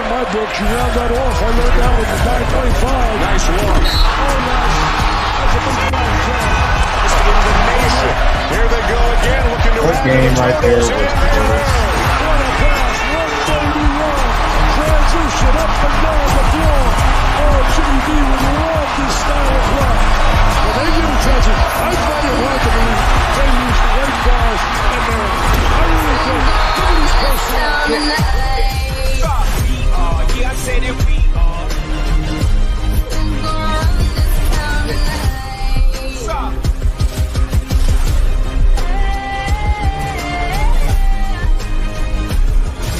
in my book. You round that off. I learned that with the 925. Nice walk. Oh, nice. That's a big flag job. This is the nation. Here they go again, looking to That game right there was close. What a pass. 131. Transition up and down the floor. Oh, Jimmy B would love this style of play. Well, they didn't touch it. I find it hard to believe they used the right guys in there. I really do. Look at these personnel. Yeah, I said it. We are.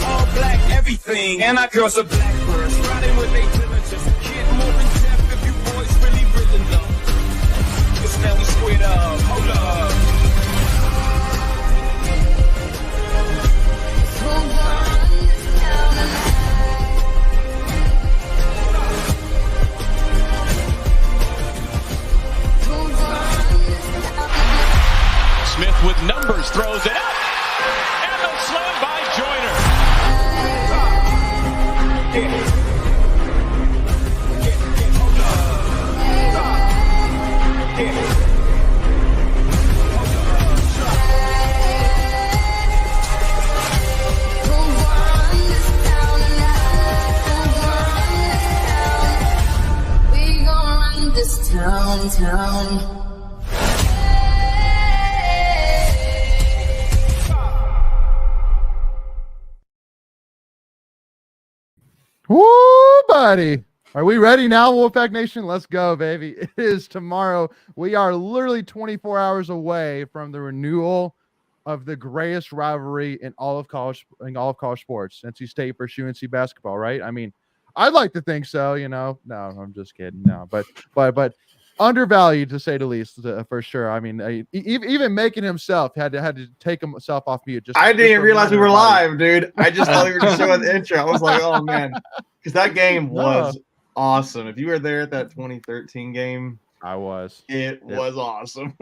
All black, everything. And I girls are blackbirds. Riding with they diligence. Kid more in depth if you boys really know. It's Nelly squared up. Hold up. Smith with numbers throws it up. And the slam by Joyner. We gon' run this town. Woo, buddy. Are we ready now, Wolfpack Nation? Let's go, baby. It is tomorrow. We are literally 24 hours away from the renewal of the greatest rivalry in all of college sports, NC State versus UNC basketball, right? I mean, I'd like to think so, you know. No, I'm just kidding. No, but undervalued to say the least, for sure. I mean, even making himself had to take himself off mute. I didn't realize we were live, dude. I just thought we were just showing the intro. I was like, oh man, because that game was awesome. If you were there at that 2013 game, I was. It was awesome.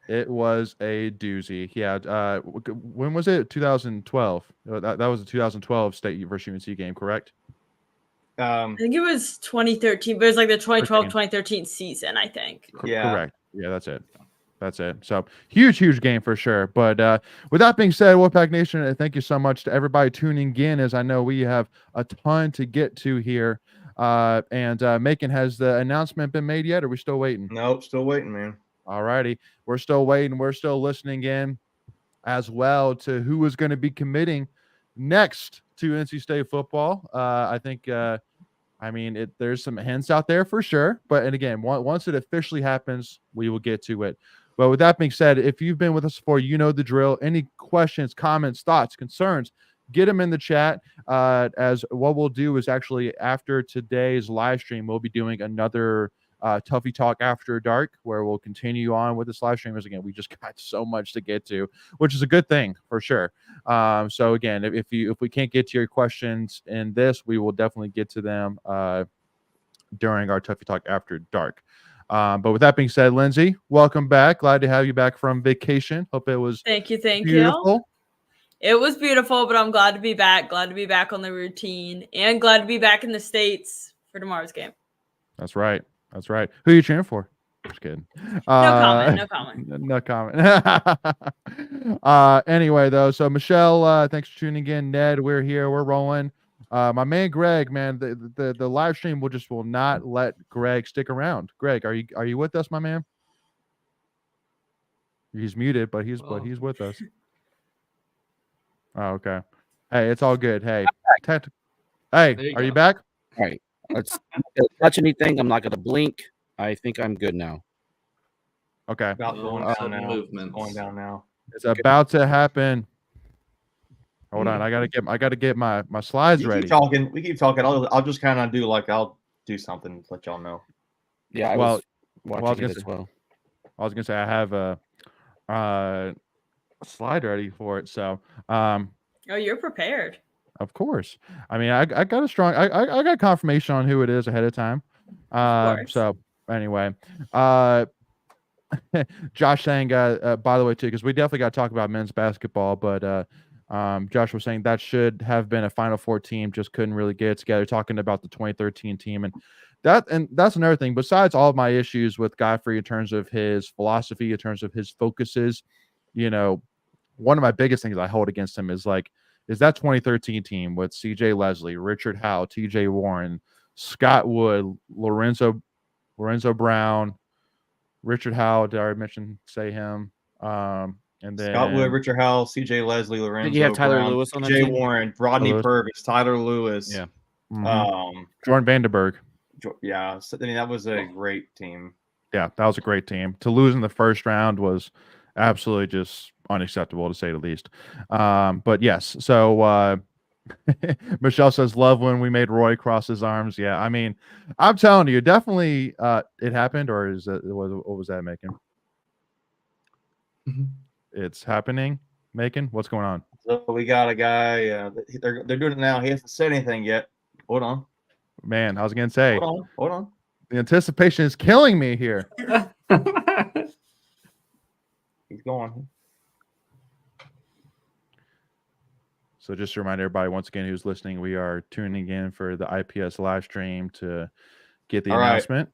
It was a doozy. Yeah. When was it? 2012. That was a 2012 State versus UNC game, correct? I think it was 2013, but it was like the 2012-2013 season, I think. Correct. Yeah, that's it. So huge game for sure. But with that being said, Wolfpack Nation, thank you so much to everybody tuning in, as I know we have a ton to get to here. And Macon, has the announcement been made yet? Or are we still waiting? Nope, still waiting, man. All righty. We're still waiting. We're still listening in as well to who is going to be committing next to NC State football. I think, there's some hints out there for sure. But, and again, once it officially happens, we will get to it. But with that being said, if you've been with us before, you know the drill. Any questions, comments, thoughts, concerns, get them in the chat. As what we'll do is actually after today's live stream, we'll be doing another Tuffy Talk After Dark, where we'll continue on with this live stream. As again, we just got so much to get to, which is a good thing for sure. So again, if we can't get to your questions in this, we will definitely get to them during our Tuffy Talk After Dark. But with that being said, Lindsay, welcome back. Glad to have you back from vacation. Hope it was thank you. Beautiful. It was beautiful, but I'm glad to be back. Glad to be back on the routine, and glad to be back in the States for tomorrow's game. That's right. Who are you cheering for? Just kidding. No comment. No comment. Anyway, though, so Michelle, thanks for tuning in. Ned, we're here. We're rolling. My man Greg, man, the live stream will not let Greg stick around. Greg, are you with us, my man? He's muted, but he's with us. Oh, okay. Hey, it's all good. Hey, are you back? All right. Let's touch anything. I'm not going to blink. I think I'm good now. Okay. About going down now. It's about to happen. Hold on. I gotta get my slides ready. We keep talking. I'll just kind of I'll do something to let y'all know. Yeah. I was watching it as well. I was gonna say I have a slide ready for it. So, oh, you're prepared. Of course. I mean, I got a strong. I got confirmation on who it is ahead of time. So anyway, Josh saying, by the way, too, because we definitely got to talk about men's basketball, but Josh was saying that should have been a Final Four team, just couldn't really get it together. Talking about the 2013 team, and that's another thing. Besides all of my issues with Godfrey in terms of his philosophy, in terms of his focuses, one of my biggest things I hold against him is that 2013 team with C.J. Leslie, Richard Howe, T.J. Warren, Scott Wood, Lorenzo Brown, Richard Howe. Did I already say him? And then Scott Wood, Richard Howell, C.J. Leslie, Lorenzo you have Tyler Brown, Lewis on that Jay team? Warren, Rodney Lewis. Purvis, Tyler Lewis. Yeah. Jordan Vandenberg. Yeah. So, I mean, that was a great team. Yeah, that was a great team. To lose in the first round was absolutely just unacceptable, to say the least. But yes, so Michelle says, love when we made Roy cross his arms. Yeah, I mean, I'm telling you, definitely it happened, or what was that, Macon? It's happening, Macon? What's going on? So we got a guy, they're doing it now. He hasn't said anything yet. Hold on. Man, I was going to say. Hold on. The anticipation is killing me here. He's going. So just to remind everybody, once again, who's listening, we are tuning in for the IPS live stream to get the announcement.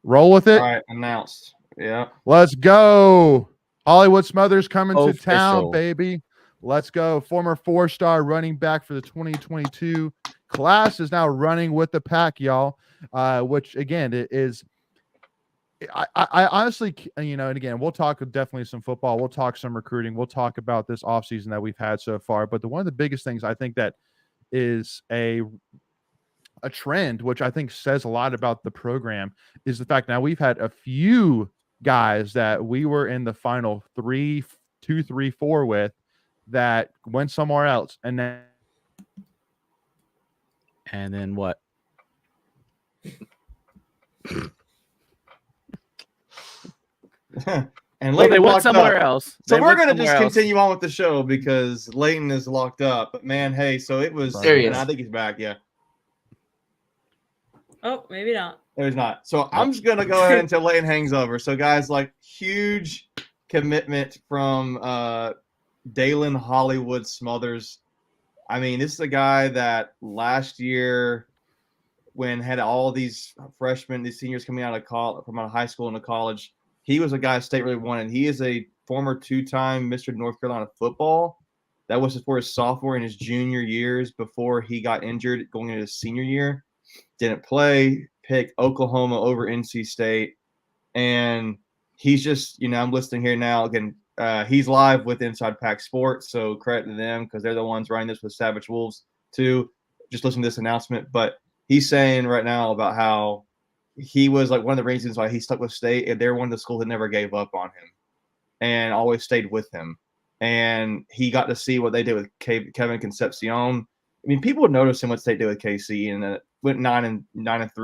Roll with it. All right, announced. Yeah. Let's go. Hollywood Smothers coming to town, Official. baby. Let's go. Former 4-star running back for the 2022 class is now running with the pack, y'all. Which again, it is. I honestly, and again, we'll talk definitely some football. We'll talk some recruiting. We'll talk about this offseason that we've had so far. But one of the biggest things I think that is a trend, which I think says a lot about the program, is the fact now we've had a few guys that we were in the final 2, 3, 4 with that went somewhere else. And then what? And Well, they went locked somewhere up. else. So They we're went gonna somewhere just else. continue on with the show because Leighton is locked up. But man, hey, so it was. There he and is. I think he's back. Yeah, Oh, maybe not. there's not. So I'm just gonna go ahead until Leighton hangs over. So guys, huge commitment from Dalen Hollywood Smothers. I mean, this is a guy that last year, when had all these freshmen, these seniors coming out of college, from out of high school into college, he was a guy state really wanted. He is a former 2-time Mr. North Carolina football. That was for his sophomore and his junior years before he got injured going into his senior year. Didn't play, picked Oklahoma over NC State. And he's just, I'm listening here now. Again, he's live with Inside Pack Sports, so credit to them because they're the ones running this with Savage Wolves too. Just listen to this announcement. But he's saying right now about how he was one of the reasons why he stuck with State, and they're one of the schools that never gave up on him and always stayed with him. And he got to see what they did with Kevin Concepcion. I mean, people would notice him what State did with KC, and went 9-3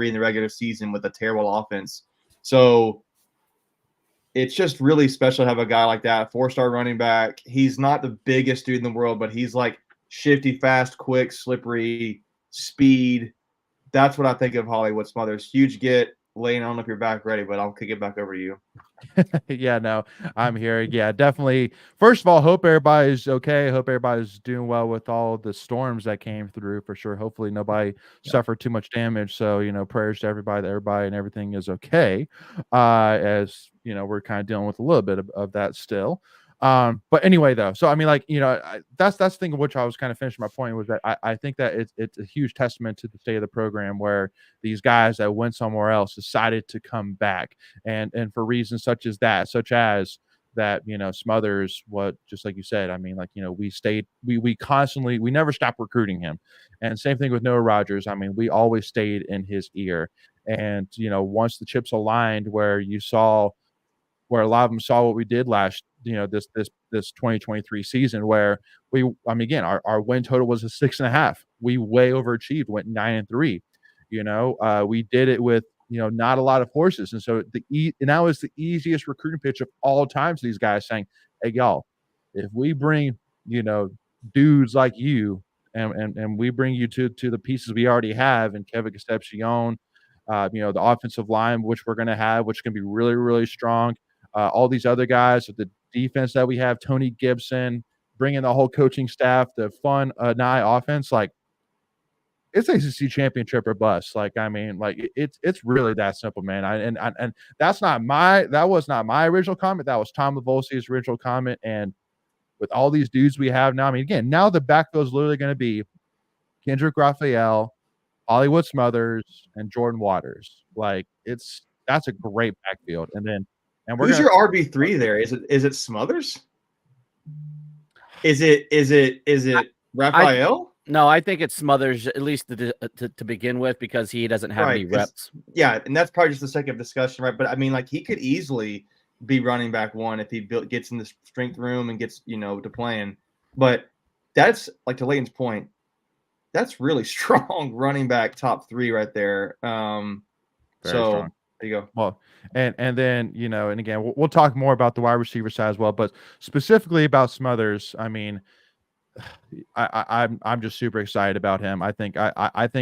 in the regular season with a terrible offense. So it's just really special to have a guy like that, 4-star running back. He's not the biggest dude in the world, but he's shifty, fast, quick, slippery, speed. That's what I think of Hollywood Smothers. Huge get. Lane, I don't know if you're back ready, but I'll kick it back over to you. Yeah, no, I'm here. Yeah, definitely. First of all, hope everybody's okay. Hope everybody's doing well with all the storms that came through for sure. Hopefully nobody suffered too much damage. So, prayers to everybody and everything is okay. As we're kind of dealing with a little bit of that still. But anyway, though, so I mean, that's the thing of which I was kind of finishing my point was that I think that it's a huge testament to the state of the program where these guys that went somewhere else decided to come back and for reasons such as that Smothers, just like you said, I mean, we constantly, we never stopped recruiting him. And same thing with Noah Rogers. I mean, we always stayed in his ear. And, once the chips aligned where a lot of them saw what we did last, this 2023 season where our win total was a 6.5. We way overachieved, went 9-3. We did it with, not a lot of horses. And so now is the easiest recruiting pitch of all time to these guys saying, hey, y'all, if we bring, dudes like you and we bring you to the pieces we already have and Kevin Concepcion, the offensive line, which we're going to have, which can be really, really strong. All these other guys with the defense that we have, Tony Gibson, bring in the whole coaching staff, the fun NIL offense, like it's ACC championship or bust. Like, I mean, like it's really that simple, man. And that was not my original comment. That was Tom Lavolsi's original comment. And with all these dudes we have now, I mean, again, now the backfield is literally going to be Kendrick Raphael, Hollywood Smothers, and Jordan Waters. Like, that's a great backfield. And who's your RB3 there? Is it Smothers? Is it Raphael? No, I think it's Smothers, at least to begin with, because he doesn't have any reps. Yeah, and that's probably just the sake of discussion, right? But I mean, like, he could easily be running back one if he gets in the strength room and gets, to playing. But that's, like, to Leighton's point, that's really strong running back top 3 right there. Very strong. There you go. Well, and then, and again, we'll talk more about the wide receiver side as well, but specifically about Smothers, I mean, I'm just super excited about him. I think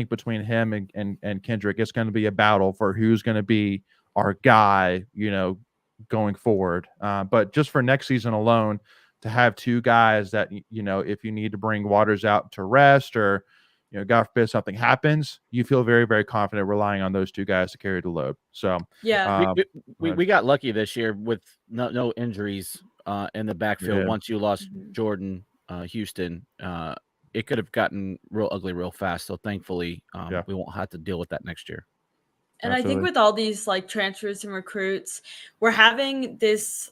between him and Kendrick, it's going to be a battle for who's going to be our guy, going forward. But just for next season alone, to have 2 guys that, if you need to bring Waters out to rest or, God forbid something happens, you feel very, very confident relying on those 2 guys to carry the load. So yeah, we got lucky this year with no injuries in the backfield. Yeah. Once you lost Jordan Houston, it could have gotten real ugly real fast. So thankfully, we won't have to deal with that next year. And Absolutely. I think with all these like transfers and recruits, we're having this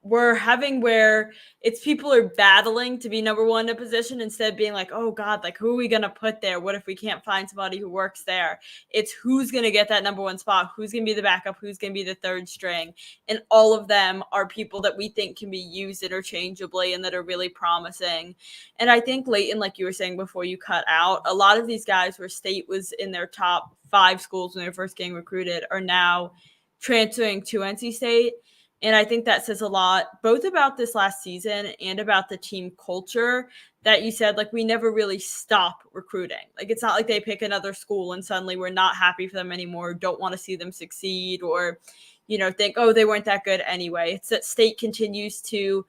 where it's people are battling to be number 1 in a position instead of being like, oh God, like who are we going to put there? What if we can't find somebody who works there? It's who's going to get that number 1 spot? Who's going to be the backup? Who's going to be the 3rd string? And all of them are people that we think can be used interchangeably and that are really promising. And I think Leighton, like you were saying before you cut out, a lot of these guys where State was in their top 5 schools when they were first getting recruited are now transferring to NC State. And I think that says a lot, both about this last season and about the team culture that you said, like, we never really stop recruiting. Like, it's not like they pick another school and suddenly we're not happy for them anymore, don't want to see them succeed or, think, oh, they weren't that good anyway. It's that State continues to,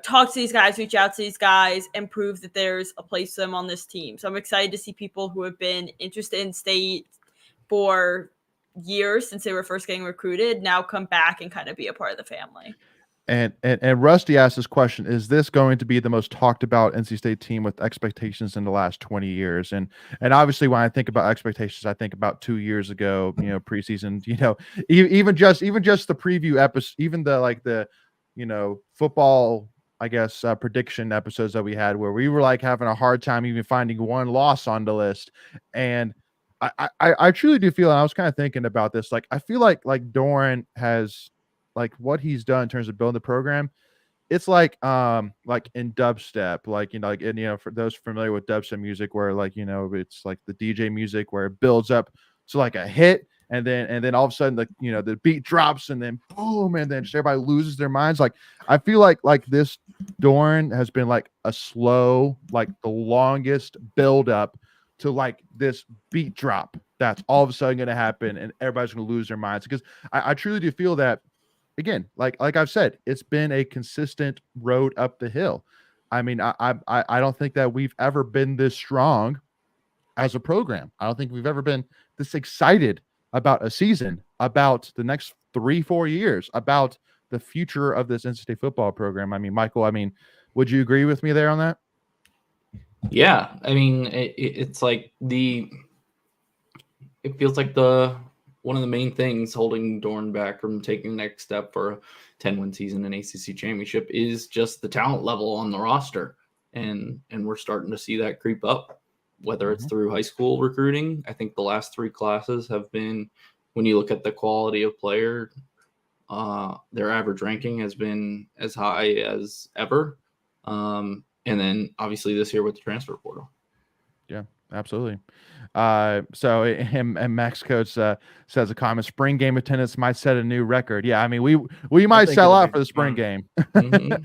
talk to these guys, reach out to these guys, and prove that there's a place for them on this team. So I'm excited to see people who have been interested in State for years since they were first getting recruited now come back and kind of be a part of the family. And Rusty asked this question: is this going to be the most talked about NC State team with expectations in the last 20 years? And obviously, when I think about expectations, I think about 2 years ago, preseason, even just the preview episode, even the football, I guess, prediction episodes that we had where we were like having a hard time even finding one loss on the list. And I truly do feel, and I was kind of thinking about this, like I feel like Doran has, like, what he's done in terms of building the program, it's like in dubstep, for those familiar with dubstep music, where it's like the DJ music where it builds up to like a hit, and then all of a sudden the beat drops, and then boom, and then just everybody loses their minds. Like I feel like this Doran has been like a slow, like the longest build up to like this beat drop that's all of a sudden going to happen and everybody's going to lose their minds, because I truly do feel that, again, like I've said, it's been a consistent road up the hill. I mean, I don't think that we've ever been this strong as a program. I don't think we've ever been this excited about a season, about the next 3-4 years, about the future of this NC State football program. I mean, Michael, would you agree with me there on that? Yeah, I mean, it's like it feels like one of the main things holding Doran back from taking the next step for a 10-win season and ACC championship is just the talent level on the roster, and we're starting to see that creep up, whether it's through high school recruiting. I think the last 3 classes have been, when you look at the quality of player, their average ranking has been as high as ever. And then obviously this year with the transfer portal. Yeah, absolutely. So and Max Coach says a comment: spring game attendance might set a new record. Yeah, I mean we might sell out for the spring game. Mm-hmm.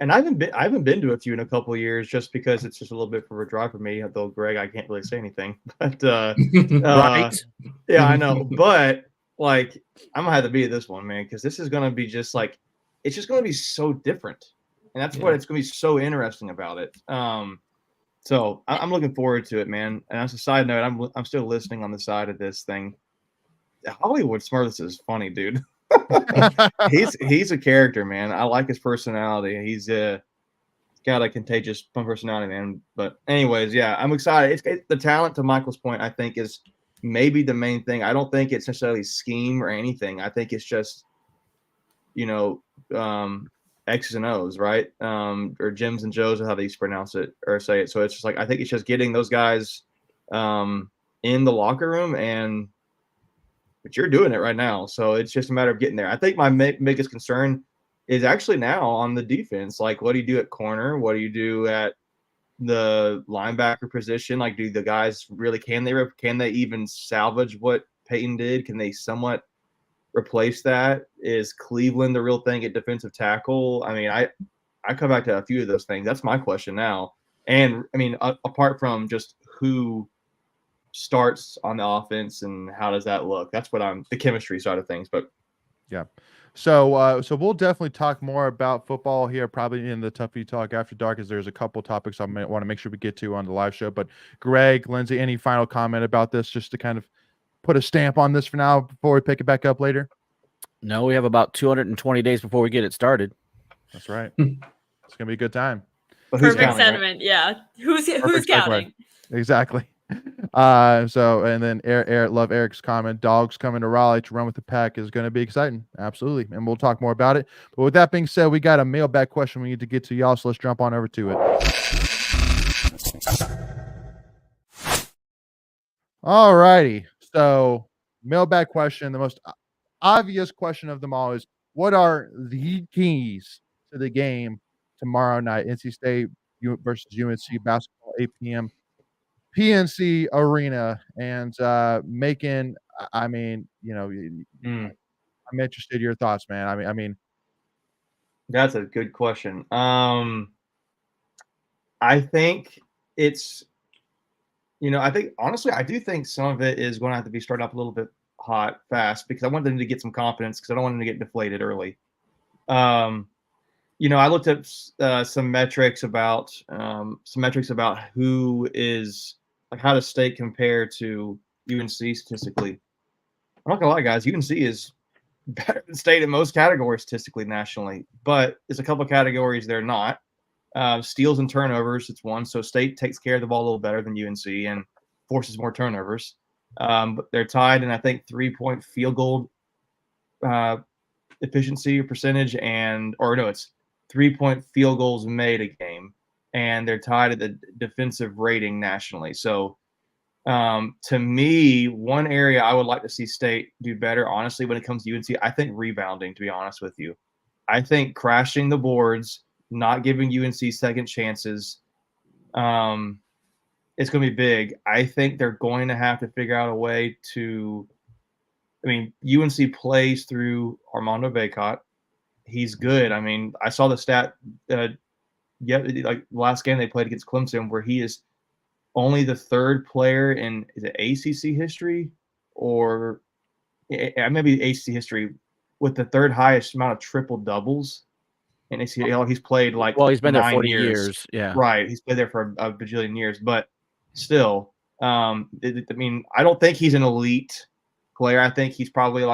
And I haven't been to a few in a couple of years, just because it's just a little bit of a drive for me. Though Greg, I can't really say anything. But right. Yeah, I know. But like, I'm gonna have to be at this one, man, because this is gonna be just like, it's just gonna be so different. And that's what it's going to be so interesting about it. So I'm looking forward to it, man. And as a side note, I'm still listening on the side of this thing. Hollywood Smartest is funny, dude. he's a character, man. I like his personality. He's got a contagious fun personality, man. But anyways, yeah, I'm excited. It's the talent, to Michael's point, I think is maybe the main thing. I don't think it's necessarily scheme or anything. I think it's just, X's and O's, right? Or Jims and Joes, or how they used to pronounce it or say it. So it's just like, I think it's just getting those guys in the locker room, but you're doing it right now. So it's just a matter of getting there. I think my biggest concern is actually now on the defense. Like, what do you do at corner? What do you do at the linebacker position? Like, do the guys really, can they even salvage what Peyton did? Can they somewhat replace that? Is Cleveland the real thing at defensive tackle? I mean, I come back to a few of those things. That's my question now. And I mean, apart from just who starts on the offense and how does that look, that's what the chemistry side of things. But yeah. So we'll definitely talk more about football here, probably in the Tuffy Talk After Dark, as there's a couple topics I might want to make sure we get to on the live show. But Greg, Lindsay, any final comment about this, just to kind of put a stamp on this for now before we pick it back up later? No, we have about 220 days before we get it started. That's right. It's gonna be a good time. Perfect sentiment. Right? Yeah. Who's counting? Exactly. And then love Eric's comment. Dogs coming to Raleigh to run with the pack is going to be exciting. Absolutely. And we'll talk more about it. But with that being said, we got a mailbag question we need to get to, y'all. So let's jump on over to it. All righty. So mailbag question, the most obvious question of them all is, what are the keys to the game tomorrow night? NC State versus UNC basketball, 8 p.m. PNC Arena. And Macon, I mean, I'm interested in your thoughts, man. I mean, that's a good question. I think it's, I think honestly, I do think some of it is going to have to be started off a little bit hot, fast, because I want them to get some confidence, because I don't want them to get deflated early. I looked at some metrics about who is, like, how does State compare to UNC statistically. I'm not gonna lie, guys, UNC is better than State in most categories statistically nationally, but there's a couple of categories they're not. Steals and turnovers, it's one. So State takes care of the ball a little better than UNC and forces more turnovers. But they're tied in, I think, 3-point field goal efficiency or percentage, it's 3-point field goals made a game, and they're tied at the defensive rating nationally. So to me, one area I would like to see State do better, honestly, when it comes to UNC, I think rebounding, to be honest with you. I think crashing the boards, not giving UNC second chances, it's going to be big. I think they're going to have to figure out a way to – UNC plays through Armando Bacot. He's good. I saw the stat like last game they played against Clemson, where he is only the third player in, is it ACC history or maybe ACC history, with the third highest amount of triple doubles. And he's played like, well, he's been there 40 years. Yeah, right. He's been there for a bajillion years, but still, I don't think he's an elite player. I think he's probably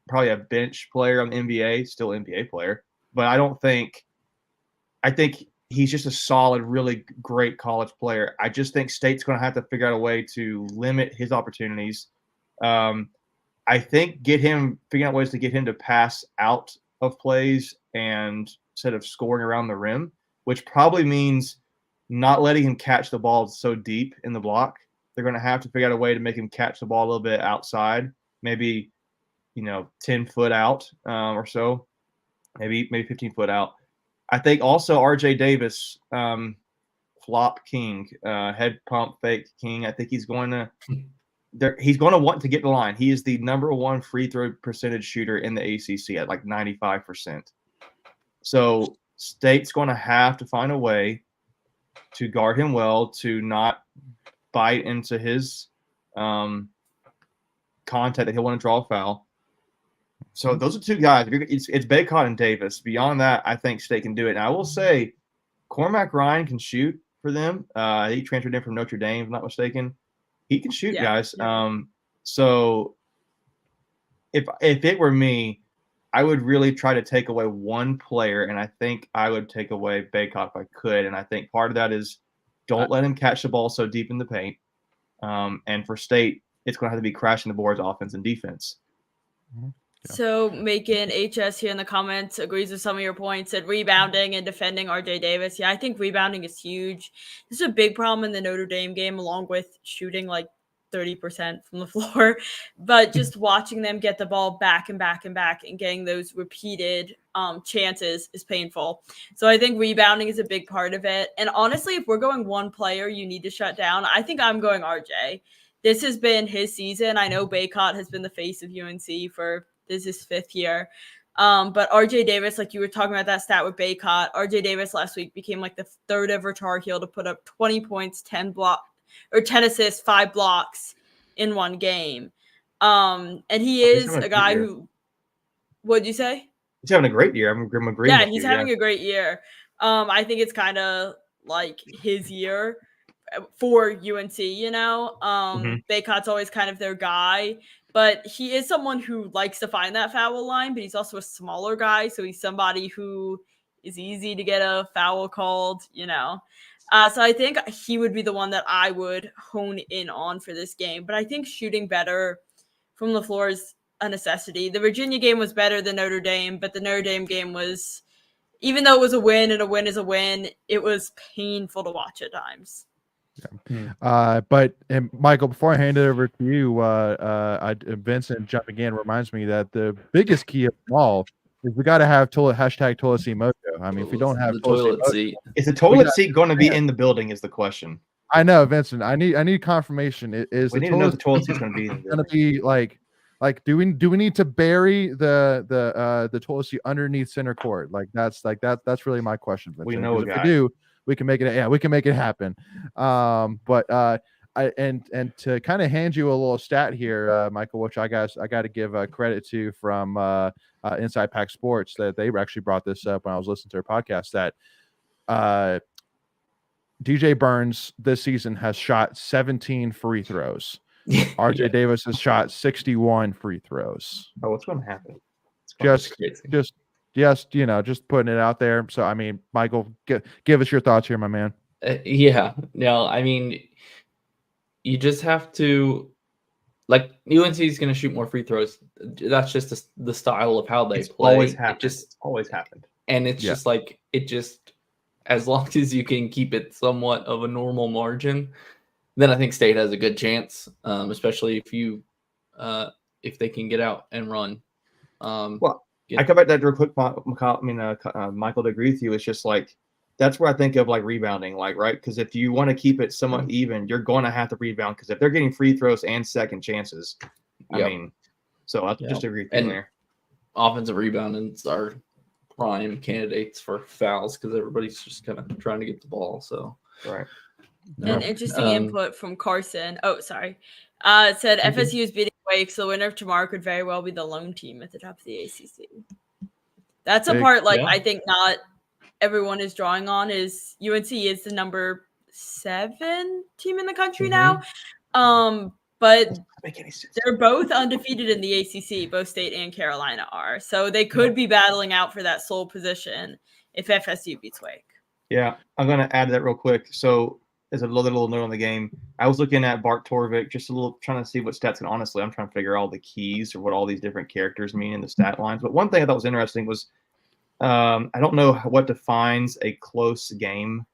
probably a bench player on the NBA, still NBA player, but I think he's just a solid, really great college player. I just think State's going to have to figure out a way to limit his opportunities. I think figuring out ways to get him to pass out of plays and instead of scoring around the rim, which probably means not letting him catch the ball so deep in the block. They're going to have to figure out a way to make him catch the ball a little bit outside, maybe 10 foot out or so, maybe 15 foot out. I think also RJ Davis, flop king, head pump fake king. I think he's going to want to get the line. He is the number one free throw percentage shooter in the ACC at like 95%. So State's going to have to find a way to guard him well, to not bite into his contact that he'll want to draw a foul. So those are two guys. It's Baycott and Davis. Beyond that, I think State can do it. And I will say, Cormac Ryan can shoot for them. He transferred in from Notre Dame, if I'm not mistaken. He can shoot, guys. So if it were me, I would really try to take away one player, and I think I would take away Baycott if I could. And I think part of that is don't let him catch the ball so deep in the paint. And for State, it's going to have to be crashing the boards, offense and defense. Yeah. So Macon HS here in the comments agrees with some of your points, said rebounding and defending RJ Davis. Yeah, I think rebounding is huge. This is a big problem in the Notre Dame game, along with shooting like 30% from the floor. But just watching them get the ball back and back and back and getting those repeated chances is painful. So I think rebounding is a big part of it. And honestly, if we're going one player you need to shut down, I think I'm going RJ. This has been his season. I know Baycott has been the face of UNC for this is his 5th year. But RJ Davis, like you were talking about that stat with Baycott, RJ Davis last week became like the 3rd ever Tar Heel to put up 20 points, 10 assists, 5 blocks in one game. And he is a guy who, what'd you say? He's having a great year. I'm agreeing. Yeah, he's having a great year. I think it's kind of like his year for UNC, you know. Baycott's always kind of their guy, but he is someone who likes to find that foul line, but he's also a smaller guy, so he's somebody who is easy to get a foul called, you know. So I think he would be the one that I would hone in on for this game, but I think shooting better from the floor is a necessity. The Virginia game was better than Notre Dame, but the Notre Dame game was, even though it was a win and a win is a win, it was painful to watch at times. But Michael, before I hand it over to you, Vincent jumping in reminds me that the biggest key of them all is we got to have hashtag toilet seat mojo. I mean, if we don't have the toilet seat, is the toilet seat going to be in the building? Is the question. I know, Vincent. I need confirmation. We need to know the toilet seat's going to be in the building. Going to be like do we need to bury the toilet seat underneath center court? That's really my question, Vincent. We know a guy. If we do, we can make it. Yeah, we can make it happen. But to kind of hand you a little stat here, Michael, which I got to give credit to from Inside Pack Sports, that they actually brought this up when I was listening to their podcast, that DJ Burns this season has shot 17 free throws. RJ Davis has shot 61 free throws. Oh, what's going to happen? Just just putting it out there. So, I mean, Michael, give us your thoughts here, my man. No, I mean, you just have to, like, UNC is going to shoot more free throws. That's just the style of how they play. It's always happened. And it's just like, as long as you can keep it somewhat of a normal margin, then I think State has a good chance, especially if they can get out and run. I come back to that real quick. Michael, to agree with you. It's just like, that's where I think of like rebounding, like, right? Because if you want to keep it somewhat even, you're going to have to rebound, because if they're getting free throws and second chances, I mean, so I just agree with you there. Offensive reboundings are prime candidates for fouls because everybody's just kind of trying to get the ball. So right. An interesting input from Carson. Oh, sorry. It said FSU is beating Wake, so the winner of tomorrow could very well be the lone team at the top of the ACC. That's a part, I think not everyone is drawing on, is UNC is the number 7 team in the country now. But they're both undefeated in the ACC. Both State and Carolina are. So they could be battling out for that sole position if FSU beats Wake. Yeah, I'm going to add that real quick. So as a little note on the game, I was looking at Bart Torvik, just a little trying to see what stats, and honestly, I'm trying to figure out all the keys or what all these different characters mean in the stat lines. But one thing I thought was interesting was, I don't know what defines a close game.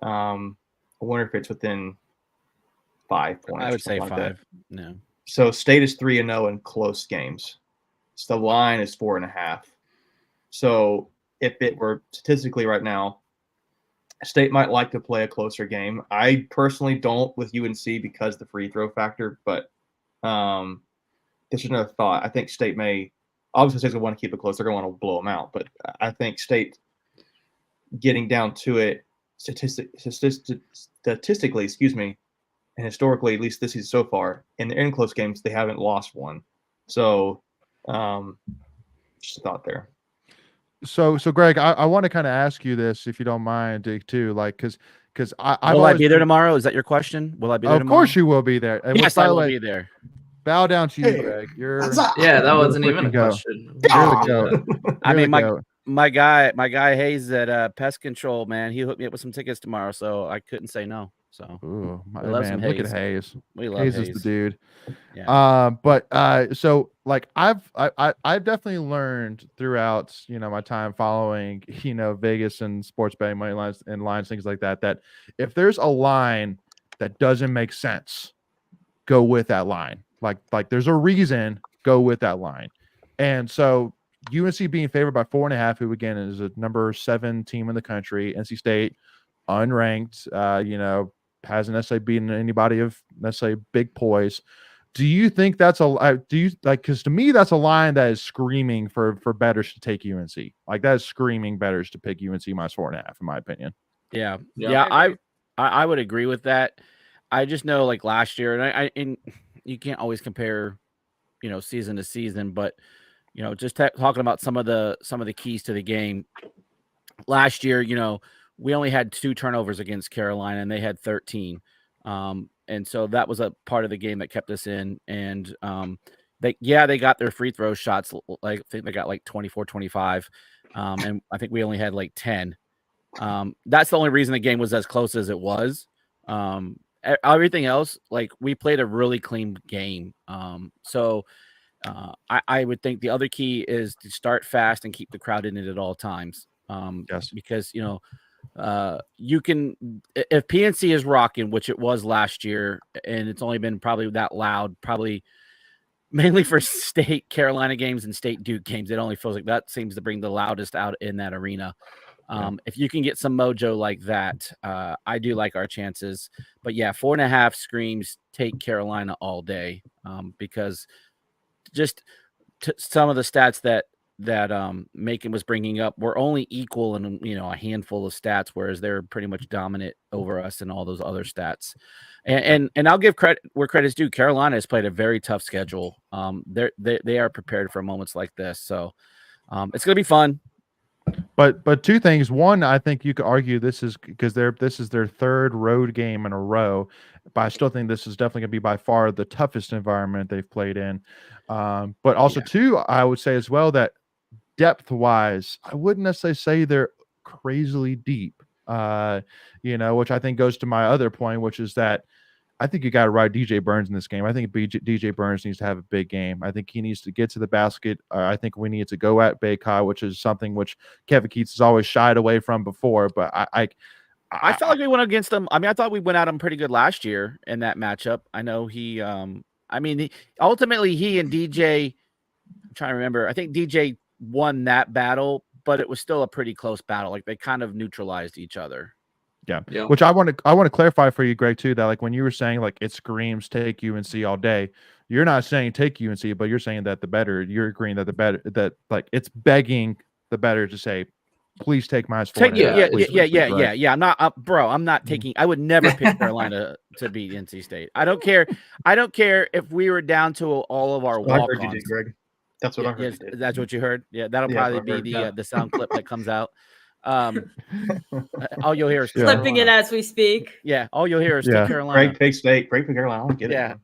I wonder if it's within 5 points. I would say 5. Like no. So State is 3-0 in close games. So the line is 4.5. So if it were statistically right now, State might like to play a closer game. I personally don't with UNC because the free throw factor, but this is another thought. I think State may, obviously State's going to want to keep it close. They're going to want to blow them out, but I think State getting down to it statistically, and historically, at least this season so far, in the in close games, they haven't lost one. So Just a thought there. So Greg, I want to kind of ask you this, if you don't mind, too, like, because will I be there tomorrow? Is that your question? Will I be there Of tomorrow? course you will be there. And yes, I will be there. Bow down to you, Greg. That wasn't even a question. You're the goat. I mean, goat. my guy Hayes at Pest Control, man, he hooked me up with some tickets tomorrow, so I couldn't say no. So, ooh, we love some look at Hayes. Hayes. We love Hayes Hayes. is the dude. Yeah. So like I've definitely learned throughout, my time following, Vegas and sports betting money lines and lines, things like that, that if there's a line that doesn't make sense, go with that line. Like there's a reason, go with that line. And so UNC being favored by 4.5, who again is a number 7 team in the country, NC State unranked, hasn't necessarily beaten anybody of necessarily big poise. Do you think that's because to me that's a line that is screaming for bettors to take UNC. Like that is screaming bettors to pick UNC minus 4.5, in my opinion. Yeah. I would agree with that. I just know, like last year, and you can't always compare, season to season, but just talking about some of the keys to the game. Last year, we only had 2 turnovers against Carolina, and they had 13. And so that was a part of the game that kept us in. And they got their free throw shots. Like I think they got like 24, 25. And I think we only had like 10. That's the only reason the game was as close as it was. Everything else, like we played a really clean game. So I would think the other key is to start fast and keep the crowd in it at all times. Yes. Because, you can, if PNC is rocking, which it was last year, and it's only been probably that loud, probably mainly for state Carolina games and state Duke games. It only feels like that seems to bring the loudest out in that arena. If you can get some mojo like that, I do like our chances. But yeah, 4.5 screams take Carolina all day, because just some of the stats that Macon was bringing up were only equal in a handful of stats, whereas they're pretty much dominant over us in all those other stats. And I'll give credit where credit's due. Carolina has played a very tough schedule. They are prepared for moments like this, so it's gonna be fun. But 2 things. One, I think you could argue this is because this is their 3rd road game in a row, but I still think this is definitely going to be by far the toughest environment they've played in. But also 2, I would say as well that depth-wise, I wouldn't necessarily say they're crazily deep, which I think goes to my other point, which is that I think you got to ride DJ Burns in this game. I think DJ Burns needs to have a big game. I think he needs to get to the basket. I think we need to go at Baycott, which is something which Kevin Keats has always shied away from before. But I felt like we went against him. I mean, I thought we went at him pretty good last year in that matchup. I know ultimately he and DJ, I'm trying to remember, I think DJ won that battle, but it was still a pretty close battle. Like they kind of neutralized each other. Yeah. Which I want to clarify for you, Greg, too, that like when you were saying like it screams take UNC all day, you're not saying take UNC, but you're saying that you're agreeing that that like it's begging the better to say, please take minus 4.5. Yeah. I'm not taking. I would never pick Carolina to beat NC State. I don't care if we were down to all of our walk-ons. I heard you did, Greg. That's what I heard. Yes, that's what you heard. Yeah, that'll probably be the sound clip that comes out. All you'll hear is flipping it as we speak. Yeah, all you'll hear is Carolina. Greg takes State. Greg for Carolina. I don't get it.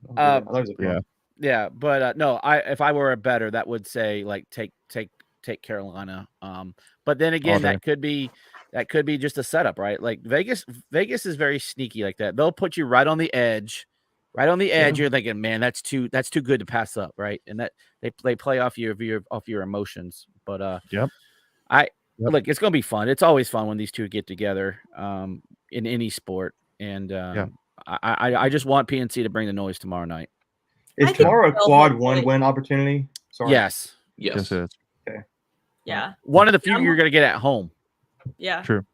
Yeah. But no, if I were a better, that would say like take Carolina. But then again, that could be just a setup, right? Like Vegas is very sneaky like that. They'll put you right on the edge. Right on the edge, you're thinking, man, that's too good to pass up, right? And that they play off your emotions. But look, it's gonna be fun. It's always fun when these two get together in any sport. And I just want PNC to bring the noise tomorrow night. Is tomorrow a quad 1 win opportunity? Sorry. Yes. Yes, it is. Okay. Yeah. One of the few you're gonna get at home. Yeah. True.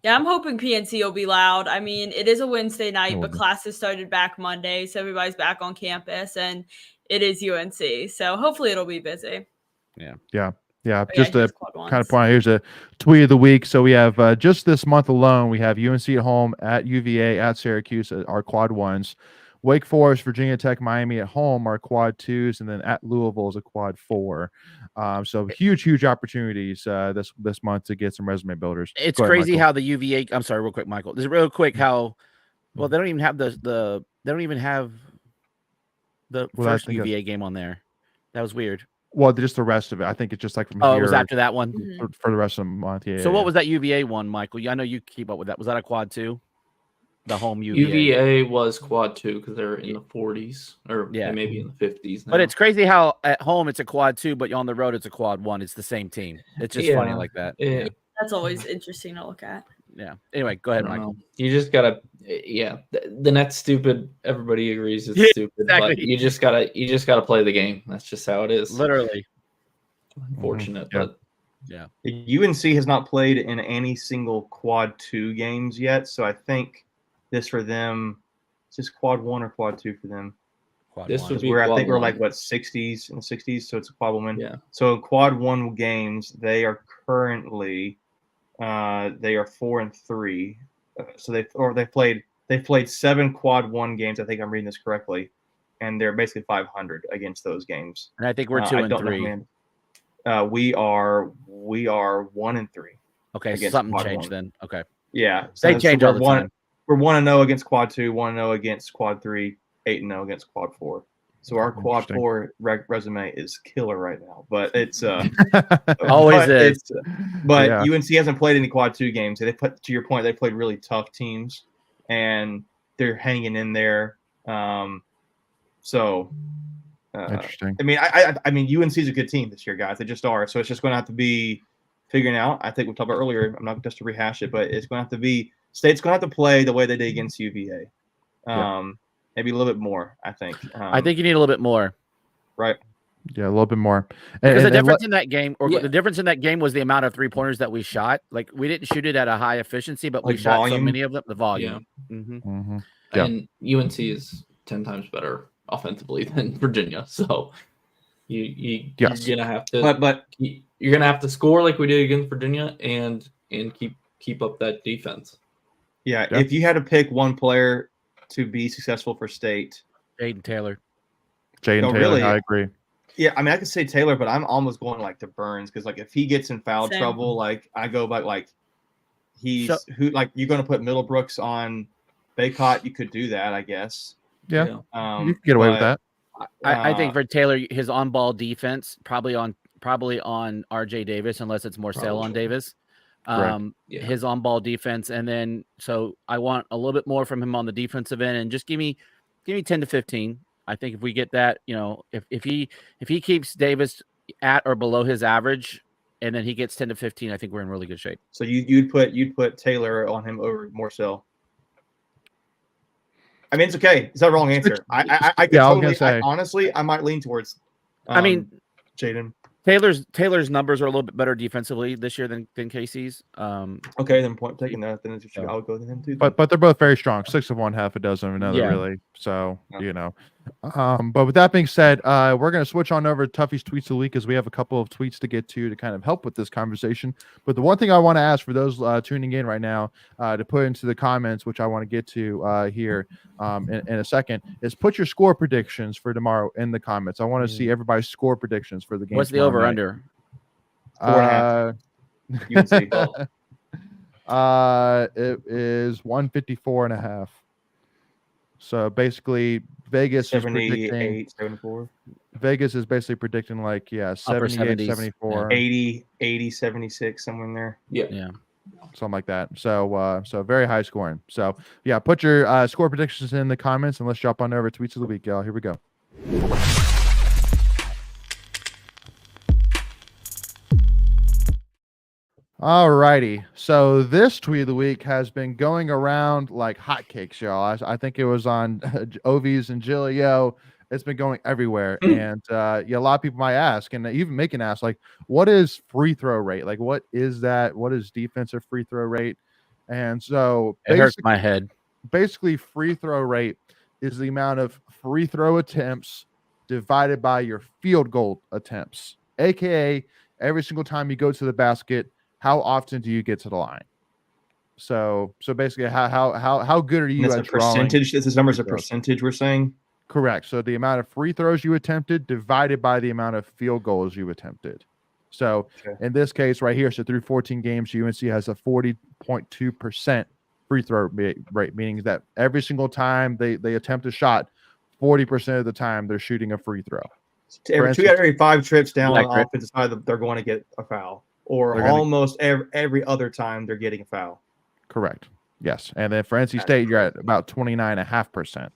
Yeah, I'm hoping PNC will be loud. I mean, it is a Wednesday night, but classes started back Monday, so everybody's back on campus, and it is UNC. So hopefully it'll be busy. Yeah. Just to kind of point out, here's a tweet of the week. So we have just this month alone, we have UNC at home, at UVA, at Syracuse, our quad 1s. Wake Forest, Virginia Tech, Miami at home are quad 2s, and then at Louisville is a quad 4. So huge opportunities this month to get some resume builders. It's Go ahead, crazy Michael. how the UVA. I'm sorry, real quick, Michael. This is real quick how. Well, they don't even have the first UVA game on there. That was weird. Well, just the rest of it. I think it's just like from Oh, here. it was after that one for the rest of the month. Yeah. So what was that UVA one, Michael? I know you keep up with that. Was that a quad 2? The home UVA. UVA was quad 2 because they're in the 40s or maybe in the 50s now. But it's crazy how at home it's a quad 2, but on the road it's a quad 1. It's the same team. It's just funny like that. That's always interesting to look at. Yeah. Anyway, go ahead, Michael. You just gotta, the net's stupid. Everybody agrees it's stupid. Exactly. But you just gotta play the game. That's just how it is. Literally. Unfortunate, but yeah. UNC has not played in any single quad 2 games yet, so I think this for them, it's just quad 1 or quad 2 for them. This would be I think we're one. like 60s in the 60s, so it's a quad 1. Yeah. So quad 1 games, they are currently they are 4-3. So they've played 7 quad 1 games. I think I'm reading this correctly, and they're basically 500 against those games. And I think we're 2-3. We are 1-3. Okay, something changed then. Okay. Yeah, they change all the time. We're 1-0 against quad 2, 1-0 against quad 3, 8-0 against quad 4. So our quad 4 resume is killer right now, but it's always is. But UNC hasn't played any quad 2 games. They put, to your point, they played really tough teams, and they're hanging in there. Interesting. I mean, UNC is a good team this year, guys. They just are. So it's just going to have to be figuring out. I think we talked about earlier. I'm not just to rehash it, but it's going to have to be. State's going to have to play the way they did against UVA. Maybe a little bit more, I think. I think you need a little bit more. Right. Yeah, a little bit more. Because the difference in that game, the difference in that game was the amount of 3-pointers that we shot. Like, we didn't shoot it at a high efficiency, but we shot so many of them. The volume. Yeah. And UNC is 10 times better offensively than Virginia. So you're gonna have to, but you're gonna have to score like we did against Virginia, and keep up that defense. Yeah. If you had to pick one player to be successful for State, Jaden Taylor. Really? I agree. Yeah, I mean, I could say Taylor, but I'm almost going like to Burns, because like if he gets in foul trouble, like I go back, like you're going to put Middlebrooks on Baycott. You could do that, I guess. Yeah, you can get away with that. I think for Taylor, his on-ball defense probably on RJ Davis, unless it's more sale on Davis. His on-ball defense, and then so I want a little bit more from him on the defensive end, and just give me 10 to 15. I think if we get that, if he keeps Davis at or below his average, and then he gets 10 to 15, I think we're in really good shape. So you'd put Taylor on him over Morcell. I mean, it's okay. It's not a wrong answer. Honestly, I might lean towards. Jaden. Taylor's numbers are a little bit better defensively this year than Casey's. Okay, then point taking that. Then I'll go to him too. But they're both very strong. 6 of one, half a dozen of another, really. So But with that being said, we're going to switch on over to Tuffy's tweets of the week, because we have a couple of tweets to get to kind of help with this conversation. But the one thing I want to ask for those tuning in right now to put into the comments, which I want to get to here in a second, is put your score predictions for tomorrow in the comments. I want to see everybody's score predictions for the game. What's the over under? 4.5. It is 154.5. So basically, Vegas is predicting 74. Vegas is basically predicting 78, 74, 80, 76, somewhere in there. Yeah. Something like that. So very high scoring. So yeah, put your score predictions in the comments, and let's jump on over to tweets of the week, y'all. Here we go. All righty. So this tweet of the week has been going around like hotcakes, y'all. I think it was on Ovies and Gilio. It's been going everywhere. And a lot of people might ask, and even making ask, like, what is free throw rate? Like, what is that? What is defensive free throw rate? And so it hurts my head. Basically, free throw rate is the amount of free throw attempts divided by your field goal attempts, aka every single time you go to the basket, how often do you get to the line? So basically, how good are you That's at a drawing? percentage. This number is a free throws? percentage. We're saying. Correct. So the amount of free throws you attempted divided by the amount of field goals you attempted. So in this case right here, so through 14 games, UNC has a 40.2% free throw rate, meaning that every single time they attempt a shot, 40% of the time they're shooting a free throw. Every 5 trips down on the offensive side, they're going to get a foul, or almost every other time they're getting a foul. Correct. Yes. And then for NC State, you're at about 29.5%.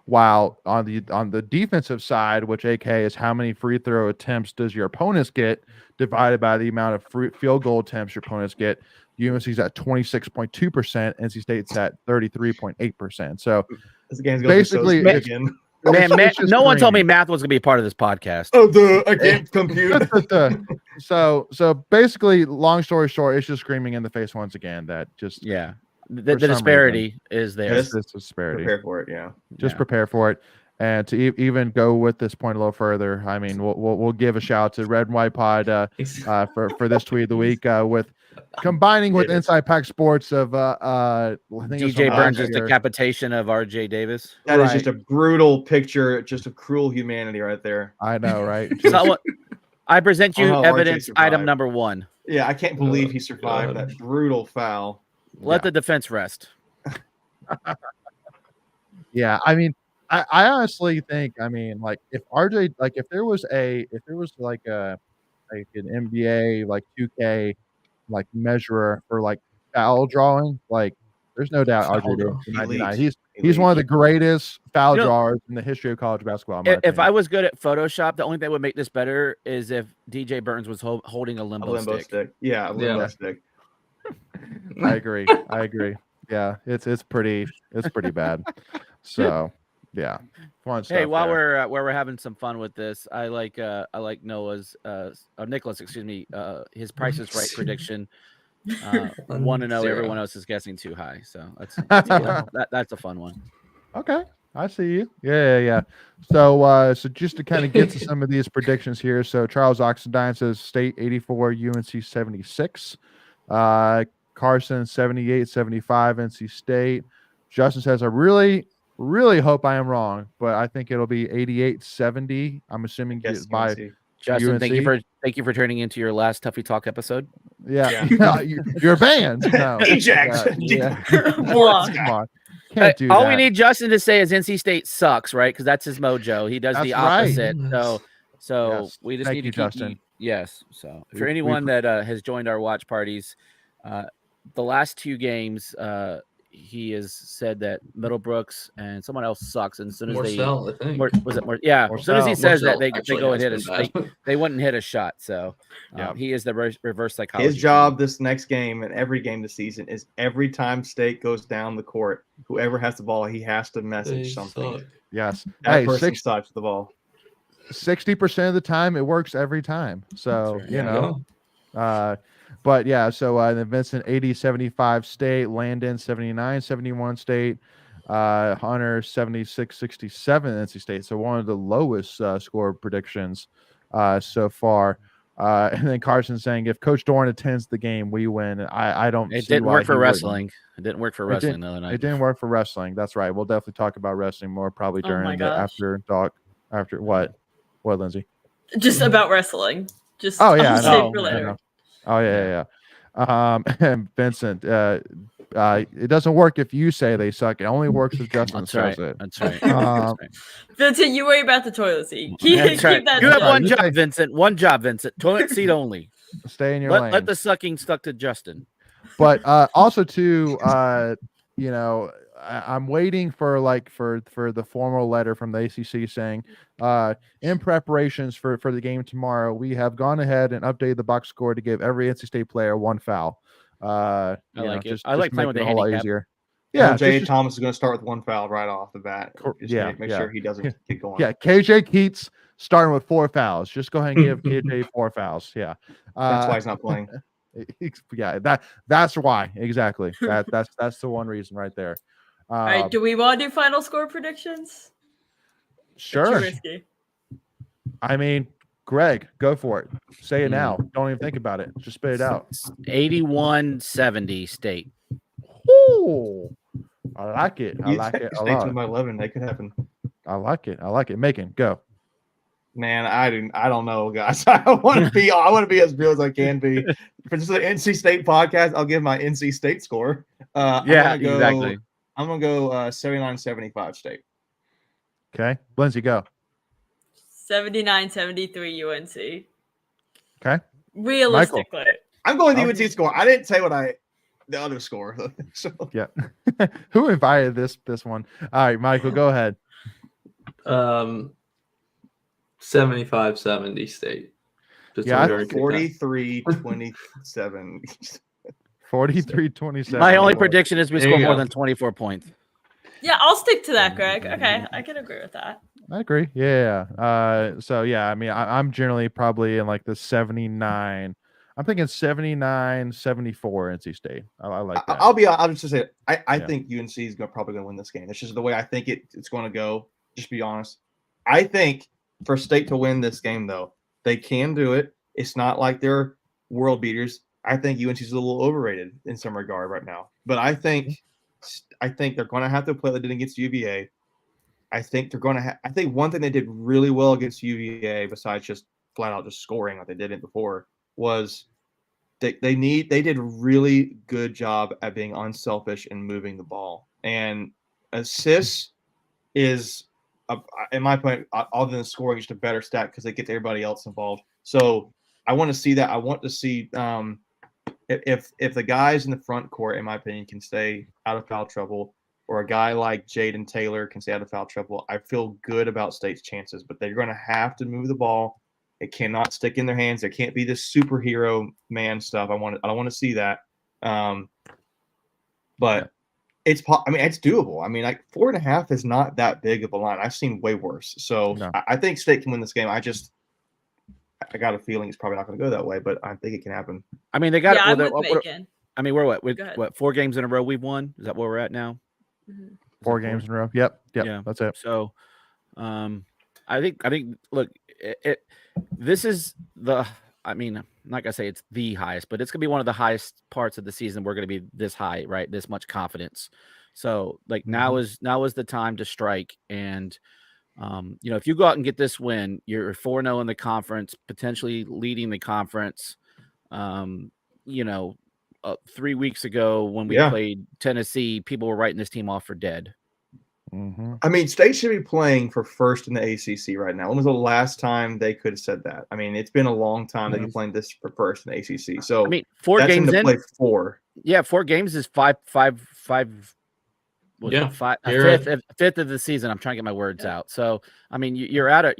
While on the defensive side, which AK is how many free throw attempts does your opponents get divided by the amount of field goal attempts your opponents get, UNC's at 26.2%, NC State's at 33.8%. So this game's basically, again. Man, no one told me math was going to be a part of this podcast. Oh, I can't compute. So basically, long story short, it's just screaming in the face once again that just the disparity is there. This disparity. Prepare for it, Just prepare for it. And to even go with this point a little further, I mean, we'll give a shout to Red and White Pod for this tweet of the week with combining with Inside Pack Sports of DJ Burns' decapitation of RJ Davis. That is just a brutal picture, just of cruel humanity right there. I know, right? I present you evidence item number 1. Yeah, I can't believe he survived that brutal foul. Let the defense rest. Yeah, I mean, I honestly think, I mean, like if RJ, like if there was like an NBA like 2K like measurer for like foul drawing, like there's no doubt RJ. He's one of the greatest foul drawers in the history of college basketball. If I was good at Photoshop, the only thing that would make this better is if DJ Burns was holding a limbo stick. Yeah, a limbo stick. I agree. Yeah, it's pretty bad. So yeah, fun stuff. Hey, while we're having some fun with this, I like Nicholas, his Price is Right prediction. 1-0. Everyone else is guessing too high, so that's a fun one. Okay, I see you. Yeah. So just to kind of get to some of these predictions here. So Charles Oxendine says State 84, UNC 76. Carson 78, 75, NC State. Justin says, I really hope I am wrong, but I think it'll be 88, 70. I'm assuming by Justin. UNC. Thank you for turning into your last Tuffy Talk episode. Yeah. You're banned. No. Ajax. Come on. Can't do all that. we need Justin to say is NC State sucks, right? Because that's his mojo. He does the opposite. Right. So yes. we just Thank need you, to keep Justin. Yes. So for anyone that has joined our watch parties, the last 2 games, he has said that Middlebrooks and someone else sucks, and as soon as as soon as he says that, they go and hit they wouldn't hit a shot. So he is the reverse psychology. His job this next game and every game this season is every time State goes down the court, whoever has the ball, he has to message something. Yes, that person stops the ball. 60% of the time, it works every time. So you know. But yeah, so then Vincent 80, 75 State, Landon 79, 71 State, Hunter 76, 67 NC State. So one of the lowest score predictions so far. And then Carson saying if Coach Dorn attends the game, we win. I don't. It didn't work for wrestling. It didn't work for wrestling the other night. It didn't work for wrestling. That's right. We'll definitely talk about wrestling more probably during the after talk. After what, Lindsay? Just about wrestling. Just oh yeah. And Vincent, it doesn't work if you say they suck. It only works if Justin says it. That's right. Vincent, you worry about the toilet seat. That's right. You have one job, Vincent. One job, Vincent. Toilet seat only. Stay in your lane. Let the sucking stuck to Justin. But also too, I'm waiting for the formal letter from the ACC saying, in preparations for the game tomorrow, we have gone ahead and updated the box score to give every NC State player 1 foul. I like it. I like playing with the handicap. Easier. Yeah, Jay Thomas is going to start with 1 foul right off the bat. Make sure he doesn't get going. Yeah, KJ Keats starting with 4 fouls. Just go ahead and give KJ 4 fouls. Yeah, that's why he's not playing. Yeah, that's why exactly. That's the one reason right there. All right, do we want to do final score predictions? Sure. I mean, Greg, go for it. Say it now. Don't even think about it. Just spit it out. 81-70 State. Ooh, I like it. I like it a State's lot. win by 11. That could happen. I like it. I like it. Macon, go. Man, I don't know, guys. I want to be as real as I can be. For just the NC State podcast, I'll give my NC State score. Exactly. I'm gonna go 79-75 State. Okay, Lindsay, go. 79-73 UNC. Okay, Realistically. I'm going to UNC score. I didn't say the other score. So. Yeah. Who invited this one? All right, Michael, go ahead. 75-70 State. Just Yeah, 43-27. 43-27. My only prediction is we There score you more go. than 24 points. Yeah, I'll stick to that, Greg. Okay, I can agree with that. I agree. Yeah. So yeah, I mean, I'm generally probably in like the 79. I'm thinking 79-74 NC State. I like that. I'll just say I think UNC is probably going to win this game. It's just the way I think it's going to go. Just be honest. I think for State to win this game, though, they can do it. It's not like they're world beaters. I think UNC is a little overrated in some regard right now. But I think they're going to have to play like they did against UVA. I think they're going to I think one thing they did really well against UVA, besides just flat out just scoring like they did it before, was they did a really good job at being unselfish and moving the ball. And assists is, in my point, other than scoring, just a better stat because they get everybody else involved. So I want to see that. I want to see if the guys in the front court, in my opinion, can stay out of foul trouble, or a guy like Jaden Taylor can stay out of foul trouble, I feel good about State's chances. But they're going to have to move the ball. It cannot stick in their hands. There can't be this superhero man stuff. I don't want to see that. But it's doable. I mean, like 4.5 is not that big of a line. I've seen way worse. So No. I think State can win this game. I got a feeling it's probably not going to go that way, but I think it can happen. I mean, they got Yeah, I'm it. with Macon. I mean, we're what? Go ahead. What? 4 games in a row we've won? Is that where we're at now? Mhm. 4 games in a row. Yep. Yeah. That's it. So, I think. Look, this is the. I mean, I'm not gonna say it's the highest, but it's gonna be one of the highest parts of the season. We're gonna be this high, right? This much confidence. So, like now is the time to strike. And, if you go out and get this win, you're 4-0 in the conference, potentially leading the conference. 3 weeks ago when we played Tennessee, people were writing this team off for dead. Mm-hmm. I mean, State should be playing for first in the ACC right now. When was the last time they could have said that? I mean, it's been a long time they've been playing this for first in the ACC. So I mean, 4 that's games in. Play 4. Yeah, 4 games is five. Fifth of the season. I'm trying to get my words out. So I mean, you're at a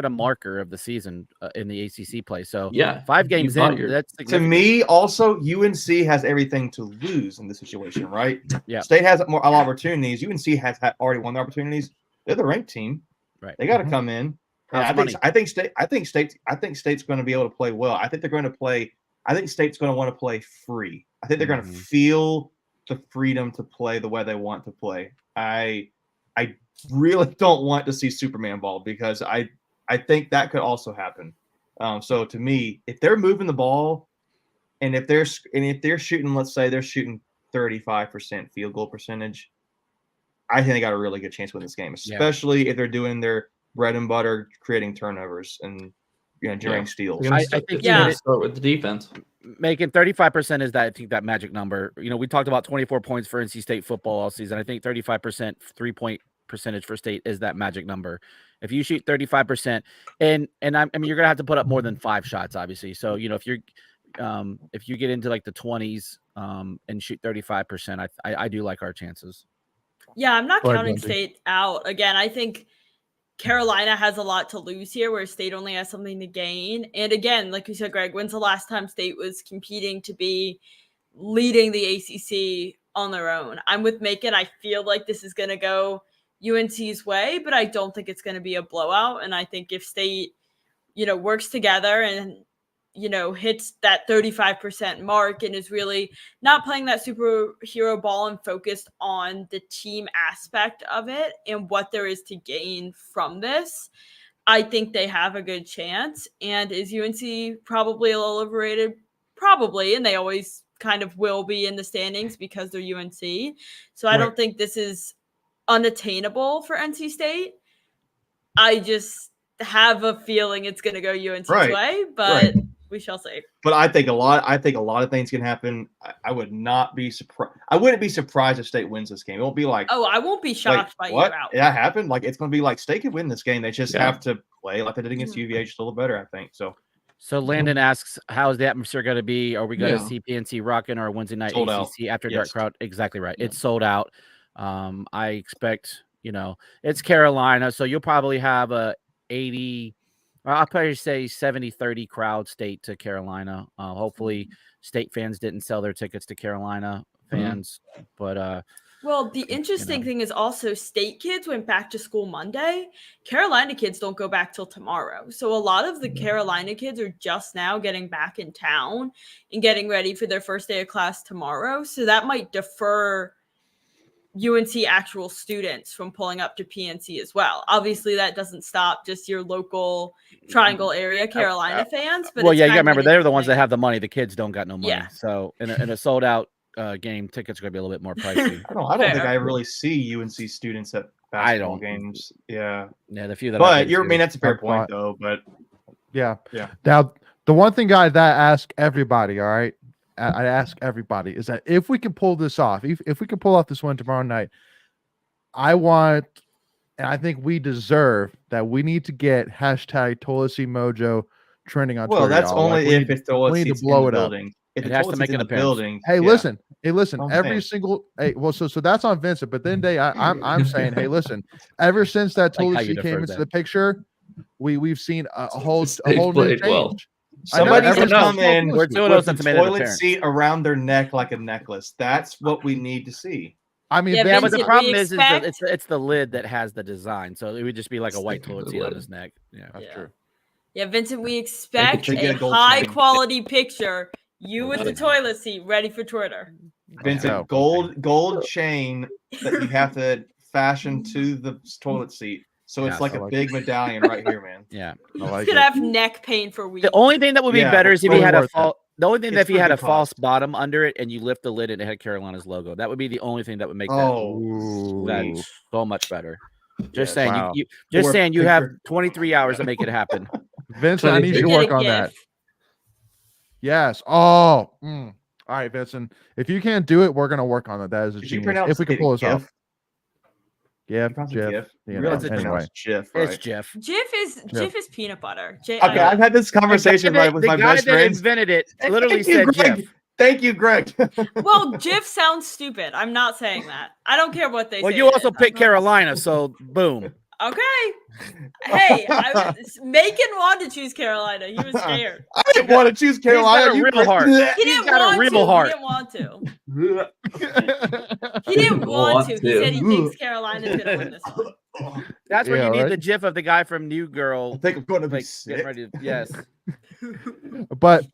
marker of the season in the ACC play. So 5 games in. That's to me. Also, UNC has everything to lose in this situation, right? Yeah. State has a lot of opportunities. UNC has already won the opportunities. They're the ranked team. Right. They got to come in. And I think State's going to be able to play well. I think they're going to play. I think State's going to want to play free. I think they're going to feel the freedom to play the way they want to play. I really don't want to see Superman ball because I think that could also happen. So to me, if they're moving the ball and if they're shooting, let's say they're shooting 35% field goal percentage, I think they got a really good chance to win this game, especially if they're doing their bread and butter, creating turnovers and during steals. I think start with the defense. Making 35% is that magic number. We talked about 24 points for NC State football all season. I think 35% 3-point percentage for State is that magic number. If you shoot 35%, and I mean you're gonna have to put up more than 5 shots, obviously. So if you get into like the 20s and shoot 35%, I do like our chances. Yeah, I'm not counting State out. Again, I think Carolina has a lot to lose here, where State only has something to gain. And again, like you said, Greg, when's the last time State was competing to be leading the ACC on their own? I'm with Macon. I feel like this is going to go UNC's way, but I don't think it's going to be a blowout. And I think if State, works together and, hits that 35% mark and is really not playing that superhero ball and focused on the team aspect of it and what there is to gain from this, I think they have a good chance. And is UNC probably a little overrated? Probably. And they always kind of will be in the standings because they're UNC. So I don't think this is unattainable for NC State. I just have a feeling it's going to go UNC's way, but we shall see. But I think a lot of things can happen. I would not be surprised. I wouldn't be surprised if State wins this game. It won't be like, oh, I won't be shocked by what? you out. That happened. Like it's going to be like State could win this game. They just have to play like they did against UVA, just a little better, I think. So Landon asks, how is the atmosphere going to be? Are we going to see PNC rocking our Wednesday night Sold ACC out. after dark crowd? Exactly right. It's sold out. I expect, it's Carolina, so you'll probably have a 80. I'll probably say 70-30 crowd State to Carolina. Hopefully State fans didn't sell their tickets to Carolina fans, but well, the interesting thing is also State kids went back to school Monday. Carolina kids don't go back till tomorrow. So a lot of the Carolina kids are just now getting back in town and getting ready for their first day of class tomorrow. So that might defer UNC actual students from pulling up to PNC as well. Obviously, that doesn't stop just your local Triangle area Carolina fans. But well, yeah, you got to remember they're the ones that have the money. The kids don't got no money. Yeah. So in a sold out game, tickets are going to be a little bit more pricey. I don't think I really see UNC students at basketball games. Yeah, the few that. But that's a fair point though. But yeah. Now, the one thing, guys, that I ask everybody, all right. I ask everybody is that if we can pull this off, if we can pull off this one tomorrow night, I want, and I think we deserve that we need to get hashtag Toilet Seat Mojo trending on Twitter. Well, that's only if it's Toilet Seats in the building. It has to make an appearance. Hey, listen. Every single so that's on Vincent, but then I'm saying, hey, listen. Ever since that Toilet Seat came into the picture, we've seen a whole new change. Somebody's gonna come in with the toilet seat around their neck like a necklace. That's what we need to see. I mean, but the problem is it's the lid that has the design, so it would just be like a white toilet seat on his neck. Yeah, that's true. Yeah, Vincent, we expect a high quality picture. You with the toilet seat, ready for Twitter. Vincent, gold chain that you have to fashion to the toilet seat. So it's like a big medallion right here, man. Yeah. He's gonna have neck pain for weeks. The only thing that would be better is if he had if he had a false bottom under it and you lift the lid and it had Carolina's logo. That would be the only thing that would make that so much better. Just saying, you have 23 hours to make it happen. Vincent, I need you to work on that. Yes. All right, Vincent. If you can't do it, we're gonna work on it. That is a genius. If we can pull this off. Yeah, Jeff. Anyway, Jeff. It's Jeff. Jeff is peanut butter. Okay, I've had this conversation with my best friend. The guy that invented it literally said Jeff. Thank you, Greg. Well, Jeff sounds stupid. I'm not saying that. I don't care what they say. Well, you also picked Carolina, so boom. Okay. Hey, Macon wanted to choose Carolina. He was scared. I didn't want to choose Carolina. He's got a real heart. He didn't want to. He didn't want to. He said he thinks Carolina's going to win this one. That's where you need the gif of the guy from New Girl. I think I'm going to be sick. Yes. But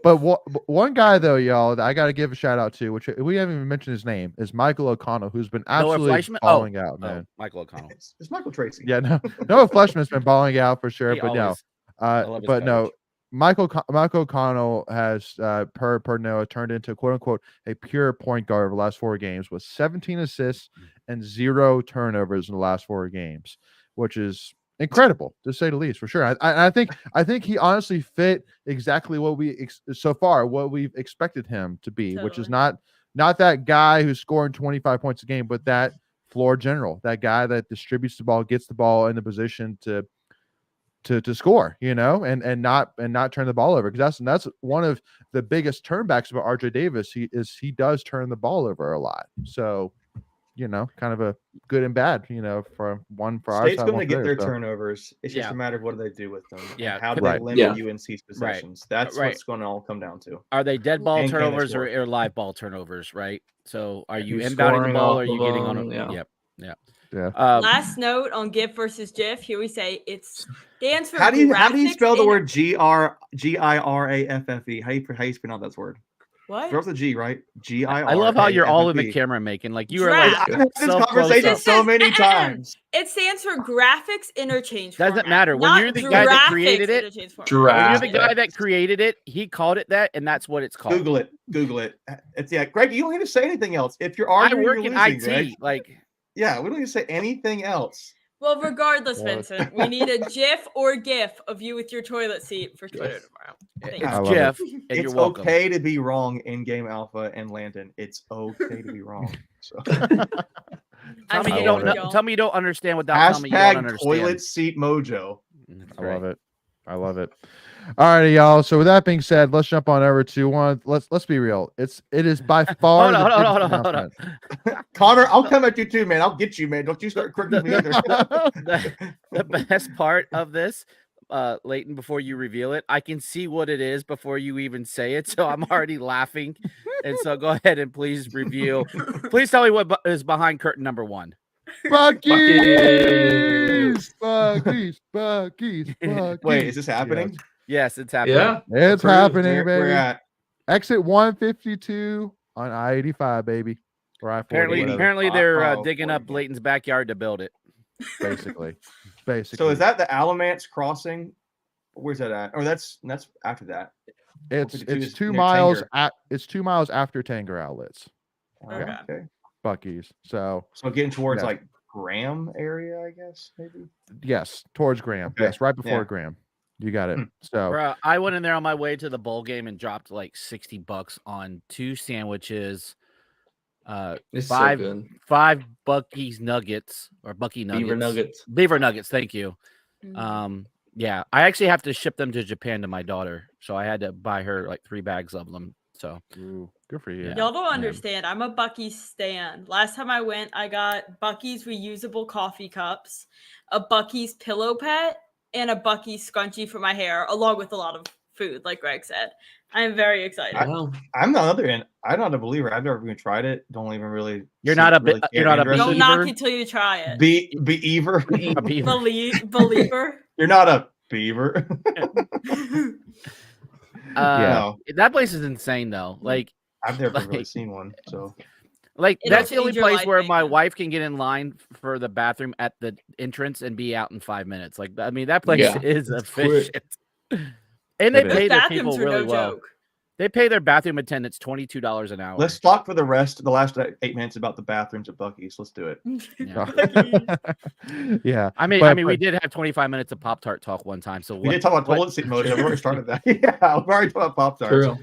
one guy though, y'all, that I got to give a shout out to, which we haven't even mentioned his name, is Michael O'Connell, who's been absolutely balling out, man. Michael O'Connell. It's Michael Tracy. Yeah, Noah Fleshman's been balling out for sure, Michael O'Connell has per Noah turned into quote unquote a pure point guard over the last 4 games with 17 assists and 0 turnovers in the last 4 games, which is incredible to say the least, for sure. I think he honestly fit exactly what what we've expected him to be, which is not that guy who's scoring 25 points a game, but that floor general, that guy that distributes the ball, gets the ball in the position to score, and not turn the ball over, because that's one of the biggest turnbacks about RJ Davis. He does turn the ball over a lot. So, kind of a good and bad, for our State's side. going to get their turnovers. It's just a matter of what do they do with them. Yeah. How do they limit UNC's possessions? That's what's going to all come down to. Are they dead ball turnovers or live ball turnovers, right? So are you inbounding the ball or are you getting on them? Yep. Yeah. Last note on GIF versus GIF. Here we say it stands for. How do you spell the word GIRAFFE? How you pronounce that word? What? Starts with G, right? I love how you're all in the GIRAFFP. camera making. Like you are like Draft. I've had this so conversation close up. so many times. It stands for graphics interchange Doesn't format, matter. When not you're the guy that graphics created it, interchange format. when you're the Draft. guy that created it, he called it that, and that's what it's called. Google it. Google it. It's Greg. You don't need to say anything else. If you're I arguing, work you're in losing, IT. Greg. Like Yeah, we don't need to say anything else. Well, regardless, Well, Vincent, we need a GIF or GIF of you with your toilet seat for Twitter tomorrow. Thank it's I love Jeff, it. and It's you're welcome. okay to be wrong in game alpha and Landon. It's okay to be wrong. So Tell me I you love don't it. know, tell me you don't understand without telling me you don't hashtag understand. toilet seat mojo. That's I great. love it. I love it. All right, y'all. So with that being said, let's jump on over to one. Let's be real. It is by far Hold on, the hold on, biggest hold on. announcement. Connor, I'll come at you too, man. I'll get you, man. Don't you start crooking me either. The best part of this, Leighton, before you reveal it, I can see what it is before you even say it, so I'm already laughing. And so go ahead and please reveal. Please tell me what is behind curtain number 1. Buc-ee's, Buc-ee's, Buc-ee's, Buc-ee's. Wait, is this happening? Yes, it's happening. Yeah. It's Approved. happening, We're baby. at Exit 152 on I-85, baby. Or I-40, Apparently, whatever. apparently they're Oh, digging up 40. Leighton's backyard to build it. Basically. So is that the Alamance crossing? Where's that at? Or that's after that. It's 152 is 2 near miles Tanger. at it's 2 miles after Tanger Outlets. Okay. Okay. Buc-ee's. So So getting towards Yeah. like Graham area, I guess, maybe. yes, towards Graham. Okay. Yes, right before Yeah. Graham. You got it. Hmm. So Bro, I went in there on my way to the bowl game and dropped like $60 on 2 sandwiches, It's five so good. 5 Buc-ee's nuggets or Buc-ee nuggets. Beaver nuggets. Beaver nuggets, thank you. Mhm. Yeah, I actually have to ship them to Japan to my daughter, so I had to buy her like 3 bags of them. So ooh, good for you. Yeah. Y'all don't Man. understand. I'm a Buc-ee's stan. Last time I went, I got Buc-ee's reusable coffee cups, a Buc-ee's pillow pet, and a Buc-ee's scrunchie for my hair, along with a lot of food, like Greg said. I'm very excited. Wow. I'm the other end. I'm not a believer. I've never even tried it. Don't even really. You're not a really you're not a interested. Don't knock beaver? it till you try it. Beaver. a beaver. Believer. You're not a beaver. No, That place is insane though. Like I've never really like- seen one. So Like It'll that's the only change your place life, where my Nathan. wife can get in line for the bathroom at the entrance and be out in 5 minutes. Like I mean, that place Yeah, is it's quick. efficient, and they It is. pay Those their people bathrooms are really no well. joke. They pay their bathroom attendants $22 an hour. let's talk for the last 8 minutes about the bathrooms at Buc-ee's. Let's do it. Yeah. I mean, But- we did have 25 minutes of Pop Tart talk one time. So We what, did talk about toilet seat mojo. We've already started that. Yeah, we've already talked about Pop Tarts. True.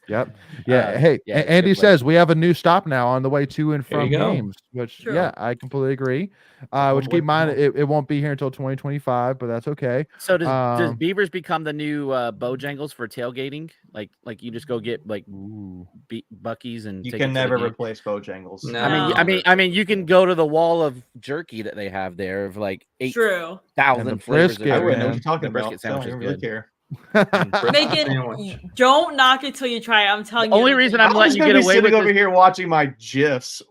Yep. Yeah. Hey, yeah, it's a Andy good place. says we have a new stop now on the way to and There from you go. games, which True. yeah, I completely agree. On Which the keep way in mind home. it won't be here until 2025, but that's okay. So does Um, Beavers become the new Bojangles for tailgating? Like you just go get like Ooh. Buc-ee's and You take it can to the never game? replace Bojangles. No. I mean, you can go to the wall of jerky that they have there of like True. 8,000 And the flavors. brisket, I of wouldn't know man. what you're talking The about. brisket So I don't sandwich is even really good. care. Megan, Sandwich. don't knock it till you try it. I'm telling you. Only it'll reason change I'm I'm letting just you gonna get be away sitting with over this, here watching my gifs.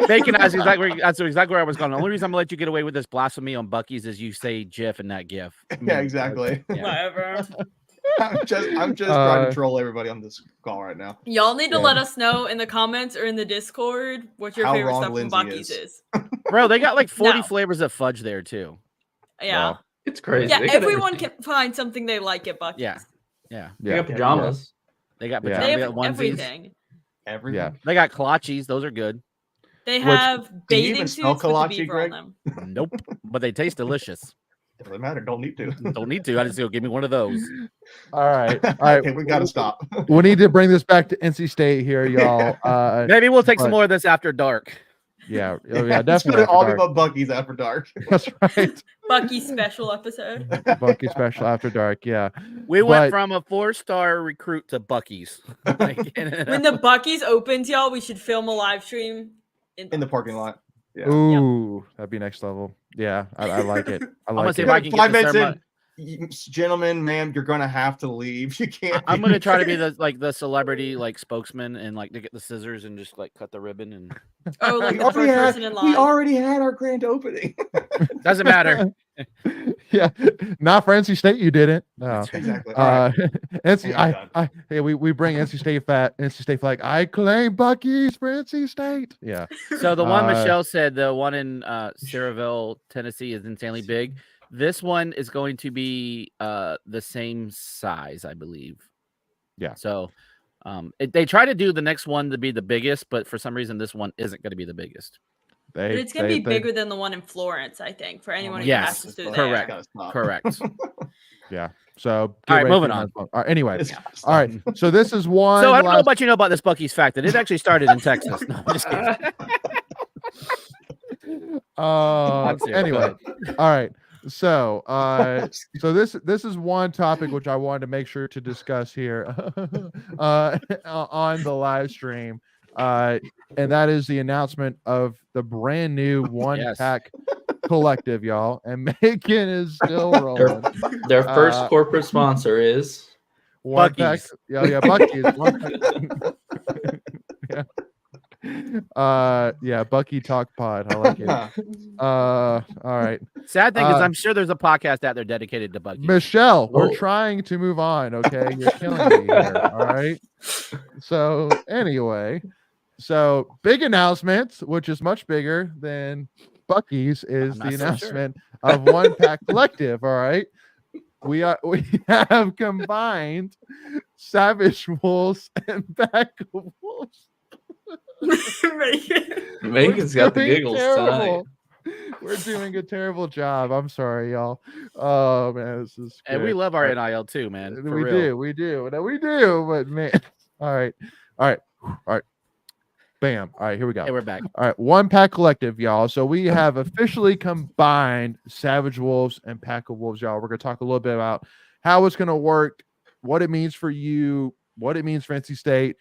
Bacon, that's exactly where I was going. The only reason I'm gonna let you get away with this blasphemy on Buc-ee's is you say GIF and not GIF. I Yeah, mean, exactly. yeah. Whatever. I'm just trying to troll everybody on this call right now. Y'all need to Yeah. let us know in the comments or in the Discord what your How favorite wrong stuff from Lindsay Buc-ee's is. Bro, they got like 40 No. flavors of fudge there too. Yeah. Wow. It's crazy. Yeah, They got everyone everything. can find something they like at Buc-ee's. Yeah. Yeah. They got pajamas. They got Yeah. pajamas, They they have got onesies. everything. Everything. Yeah. They got kolaches. Those are good. They Which- have Do you bathing even suits smell with the kolache, beaver Greg? on them. Nope. But they taste delicious. Doesn't matter. Don't need to. Don't need to. I just go give me one of those. All right. All right. Okay, we gotta stop. We need to bring this back to NC State here, y'all. Maybe we'll take some but- more of this after dark. Yeah. Oh, It's yeah, gonna definitely. all be After dark. about Buc-ee's after dark. That's right. Buc-ee's special episode. Buc-ee special after dark. Yeah. We went But- from a 4-star recruit to Buc-ee's. Like, When the Buc-ee's opens, y'all, we should film a live stream In the parking lot. Yeah. Ooh, that'd be next level. Yeah, I like it. I gonna like see it. if I can get 5 the minutes ceremony. in, gentlemen, ma'am, you're gonna have to leave. You can't. I'm gonna try to be the celebrity like spokesman and like to get the scissors and just like cut the ribbon and Oh, like We the already, first person in we line. already had our grand opening. doesn't matter. Yeah, not for NC State. You didn't. No. Exactly. All right. Hey, we bring NC State flag. I claim Buc-ee's for NC State. Yeah. So the one Michelle said, the one in Saraville, Tennessee, is insanely big. This one is going to be the same size, I believe. Yeah. So they try to do the next one to be the biggest, but for some reason this one isn't going to be the biggest. But it's going to be bigger than the one in Florence, I think, for anyone who Yes, passes through correct. there. Correct. Yeah. So all right, moving on. All right, anyway, all right. So this is one. So I don't know about you know about this Buc-ee's fact that it actually started in Texas. No, I'm just kidding. Anyway, all right. So so this is one topic which I wanted to make sure to discuss here on the live stream. And that is the announcement of the brand new One Pack Collective, y'all. And Megan is still rolling. Their first corporate sponsor is One Pack. Yeah, Buc-ee's. Yeah. Buc-ee Talk Pod. I like it. All right. Sad thing is, I'm sure there's a podcast out there dedicated to Buc-ee. Michelle, we're trying to move on. Okay, you're killing me here. All right. So anyway. So big announcement, which is much bigger than Buc-ee's, is the announcement of One Pack Collective. All right, we have combined Savage Wolves and Pack of Wolves. Megan's got the giggles tonight. We're doing a terrible job. I'm sorry, y'all. Oh man, this is good. And we love our NIL too, man. We do. But man, all right. Bam. All right, here we go. Hey, we're back. All right, One Pack Collective, y'all. So we have officially combined Savage Wolves and Pack of Wolves, y'all. We're going to talk a little bit about how it's going to work, what it means for you, what it means for NC State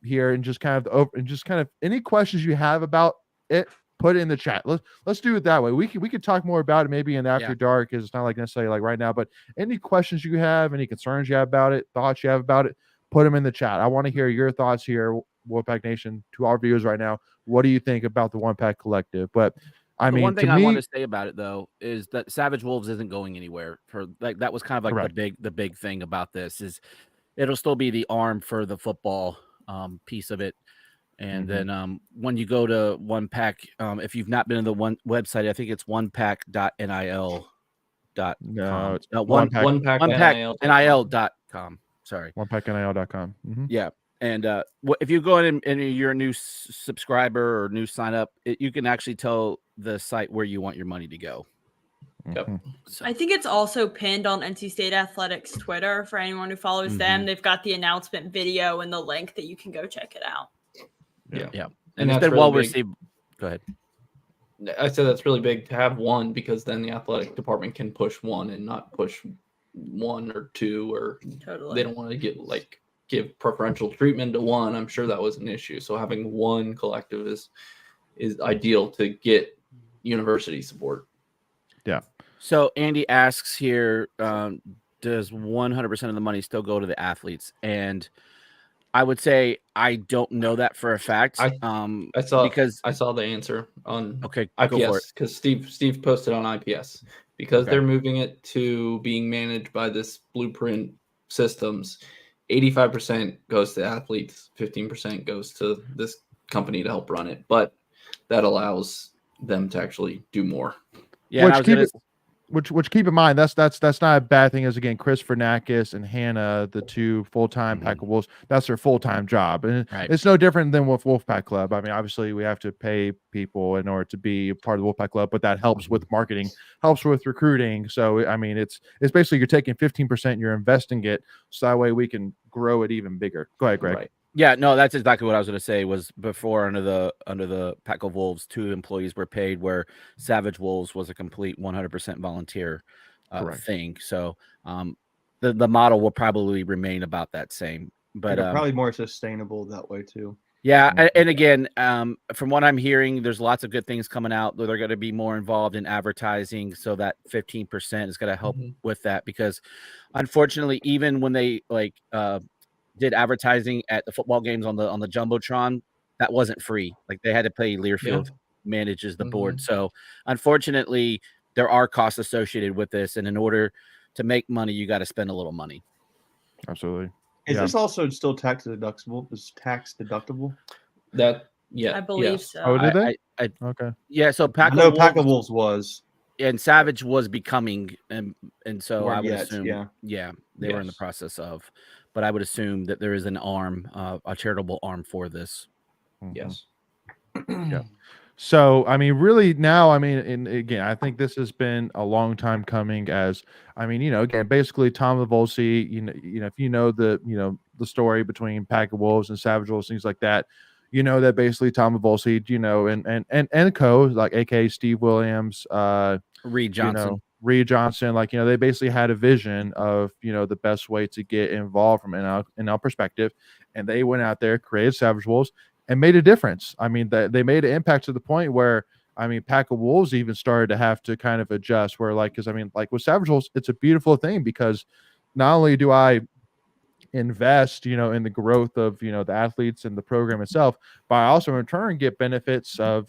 here, and just kind of any questions you have about it, put it in the chat. Let's do it that way. We could talk more about it maybe in After Dark, because it's not like necessarily like right now, but any questions you have, any concerns you have about it, thoughts you have about it, put them in the chat. I want to hear your thoughts here, Wolfpack Nation, to our viewers right now. What do you think about the One Pack Collective? But I mean, one thing I want to say about it though is that Savage Wolves isn't going anywhere. For like that was kind of like the big thing about this is it'll still be the arm for the football piece of it. And then when you go to One Pack, if you've not been to the one website, I think it's onepack.nil.com. No, it's onepacknil.com. Sorry, onepacknil.com. Yeah. And if you go in and you're a new subscriber or new sign up, you can actually tell the site where you want your money to go. Yep. So. I think it's also pinned on NC State Athletics Twitter for anyone who follows them. They've got the announcement video and the link that you can go check it out. Yeah. And it's been well received. Go ahead. I said that's really big to have one, because then the athletic department can push one and not push one or two, or they don't want to give preferential treatment to one. I'm sure that was an issue. So having one collective is ideal to get university support. Yeah. So Andy asks here, does 100% of the money still go to the athletes? And I would say I don't know that for a fact. I saw the answer on IPS, because Steve posted on IPS, because they're moving it to being managed by this Blueprint Systems. 85% goes to athletes, 15% goes to this company to help run it, but that allows them to actually do more. Yeah, which keep in mind, that's not a bad thing. Is again, Chris Fernakis and Hannah, the two full-time Pack of Wolves, that's their full-time job, and it's no different than with Wolfpack Club. I mean, obviously we have to pay people in order to be part of the Wolfpack Club, but that helps with marketing, helps with recruiting. So I mean, it's basically you're taking 15%, you're investing it, so that way we can grow it even bigger. Go ahead, Greg. Right. Yeah, no, that's exactly what I was going to say. Was before under the Pack of Wolves, 2 employees were paid, where Savage Wolves was a complete 100% volunteer thing. So the model will probably remain about that same, but probably more sustainable that way too. Yeah, and again, from what I'm hearing, there's lots of good things coming out. They're going to be more involved in advertising, so that 15% is going to help with that, because unfortunately, even when they did advertising at the football games on the Jumbotron, that wasn't free. Like they had to pay Learfield manages the board. So unfortunately, there are costs associated with this, and in order to make money, you got to spend a little money. Absolutely. Is Yeah. this also still tax deductible? Is tax deductible? I believe so. Oh, did they? I Okay. yeah. So I know Pack of Wolves was. and Savage was becoming, and so Weren't I would yet, assume, yeah. they were in the process of, but I would assume that there is an arm, a charitable arm for this. Mhm. Yes. Yeah. So, I mean, really now, I mean, and again, I think this has been a long time coming as, I mean, again, basically Tom Lavolsi, if you know the story between Pack of Wolves and Savage Wolves, things like that, that basically Tom Lavolsi, and co, like AKA Steve Williams, Reed Johnson. Reed Johnson, like, they basically had a vision of, the best way to get involved from an NL perspective. And they went out there, created Savage Wolves, and made a difference. I mean, they made an impact to the point where, I mean, Pack of Wolves even started to have to kind of adjust where, like, because I mean, like with Savage Wolves, it's a beautiful thing because not only do I invest, in the growth of, the athletes and the program itself, but I also in turn get benefits of,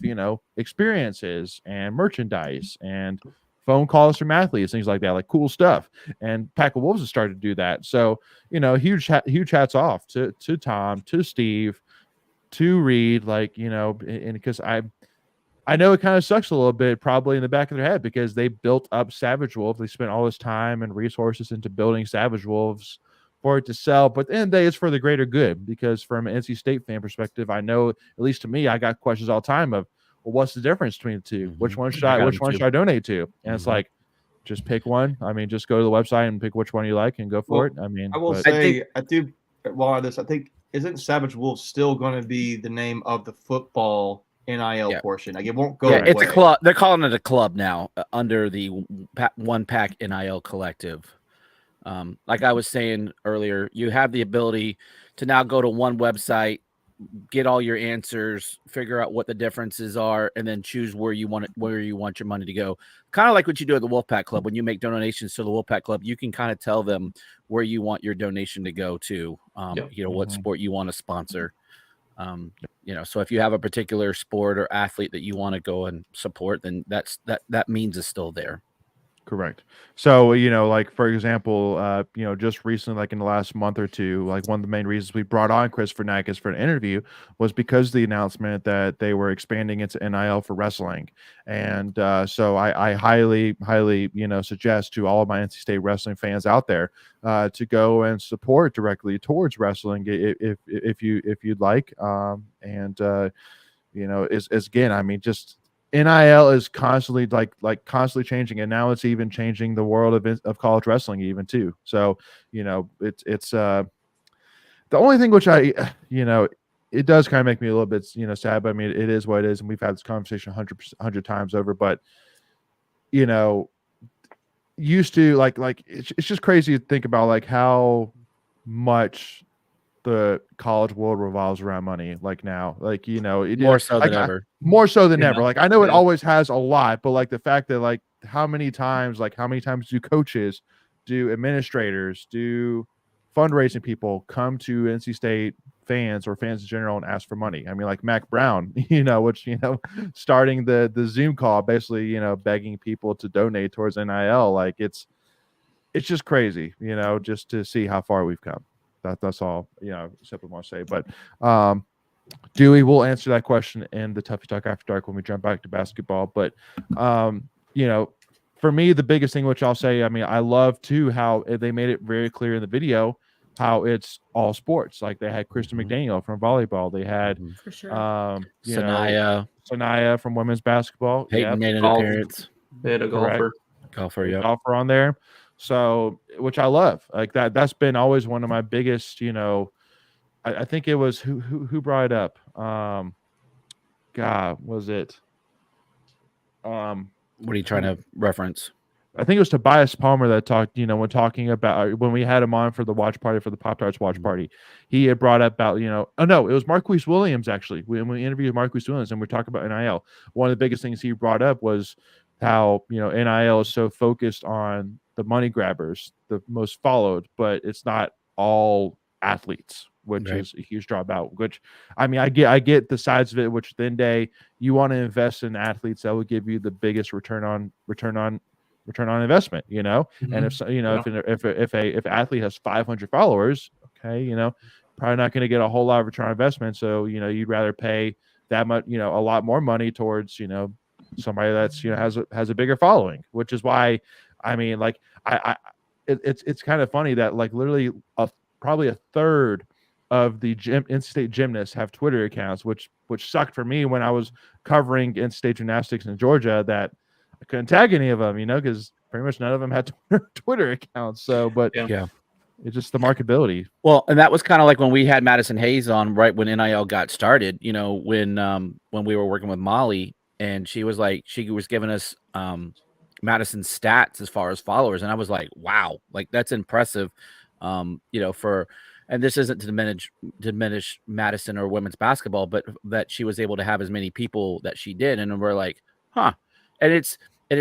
experiences and merchandise and phone calls from athletes, things like that, like cool stuff. And Pack of Wolves has started to do that. So, huge hats off to Tom, to Steve, to Reed, like, and because I know it kind of sucks a little bit probably in the back of their head because they built up Savage Wolves. They spent all this time and resources into building Savage Wolves for it to sell. But at the end of the day, it's for the greater good because from an NC State fan perspective, I know, at least to me, I got questions all the time of, well, what's the difference between the two? Which one should I donate to? And it's like, just pick one. I mean, just go to the website and pick which one you like and go for it. I mean, I will say, I do, while on this, I think, isn't Savage Wolves still going to be the name of the football NIL portion? Like, it won't go away. It's a club. They're calling it a club now under the One Pack NIL Collective. Like I was saying earlier, you have the ability to now go to one website, get all your answers, figure out what the differences are, and then choose where you want your money to go. Kind of like what you do at the Wolfpack Club. When you make donations to the Wolfpack Club, you can kind of tell them where you want your donation to go to. What sport you want to sponsor. So if you have a particular sport or athlete that you want to go and support, then that means is still there. Correct. So, like, for example, just recently, like in the last month or two, like one of the main reasons we brought on Chris Fernakis for an interview was because of the announcement that they were expanding into NIL for wrestling. And so I highly, suggest to all of my NC State wrestling fans out there to go and support directly towards wrestling if you'd like. Is again, I mean, just NIL is constantly constantly changing, and now it's even changing the world of college wrestling even too. So, it's the only thing which it does kind of make me a little bit, sad, but I mean, it is what it is. And we've had this conversation 100 times over, but, used to like, it's just crazy to think about like how much the college world revolves around money. Like now, like, more so than ever. More so than ever. Like, I know it always has a lot, but like the fact that like how many times do coaches, do administrators, do fundraising people come to NC State fans or fans in general and ask for money? I mean, like Mac Brown, which, starting the Zoom call, basically, begging people to donate towards NIL. Like it's just crazy, just to see how far we've come. That's all, simply want to say. But Dewey will answer that question in the Tuffy Talk After Dark when we jump back to basketball. But for me, the biggest thing which I'll say, I mean, I love too how they made it very clear in the video how it's all sports. Like they had Kristen McDaniel from volleyball. They had For sure. Sanaya from women's basketball. Peyton made an appearance. They had a golfer, yeah, golfer on there. So, which I love, like that's been always one of my biggest, I think it was who brought it up. Was it? What are you trying to reference? I think it was Tobias Palmer that talked, when talking about when we had him on for the watch party for the Pop-Tarts watch party, he had brought up about, it was Marquise Williams actually. When we interviewed Marquise Williams and we're talking about NIL, one of the biggest things he brought up was how, NIL is so focused on the money grabbers, the most followed, but it's not all athletes, which Right. is a huge drawback. Which, I mean, I get the sides of it. Which then you want to invest in athletes that will give you the biggest return on investment. And if if an athlete has 500 followers, okay, probably not going to get a whole lot of return on investment. So you'd rather pay that much, a lot more money towards somebody that's has a bigger following, which is why I mean, like it's kind of funny that like literally probably a third of the in-state gymnasts have Twitter accounts, which sucked for me when I was covering in-state gymnastics in Georgia, that I couldn't tag any of them, because pretty much none of them had Twitter accounts. So, but Yeah. it's just the marketability. Well, and that was kind of like when we had Madison Hayes on, right when NIL got started, when we were working with Molly, and she was giving us Madison's stats as far as followers, and I was like, wow, like that's impressive. And this isn't to diminish Madison or women's basketball, but that she was able to have as many people that she did, and we're like, huh. And it's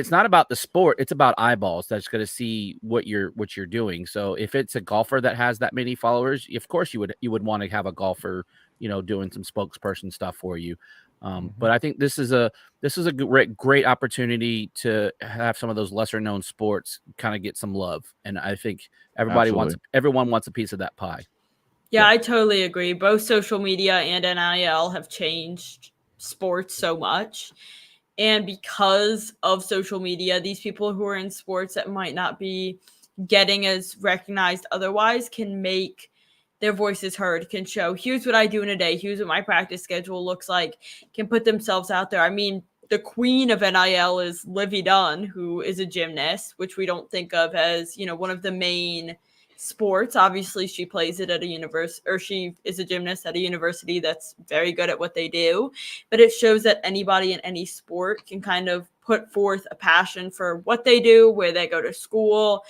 not about the sport; it's about eyeballs that's going to see what you're doing. So if it's a golfer that has that many followers, of course you would want to have a golfer, doing some spokesperson stuff for you. But I think this is a great opportunity to have some of those lesser known sports kind of get some love, and I think everyone wants a piece of that pie. Yeah, I totally agree. Both social media and NIL have changed sports so much. And because of social media, these people who are in sports that might not be getting as recognized otherwise can make their voices heard, can show, here's what I do in a day, here's what my practice schedule looks like, can put themselves out there. I mean, the queen of NIL is Livy Dunn, who is a gymnast, which we don't think of as, one of the main sports. Obviously, she plays it at a university, or she is a gymnast at a university that's very good at what they do. But it shows that anybody in any sport can kind of put forth a passion for what they do, where they go to school,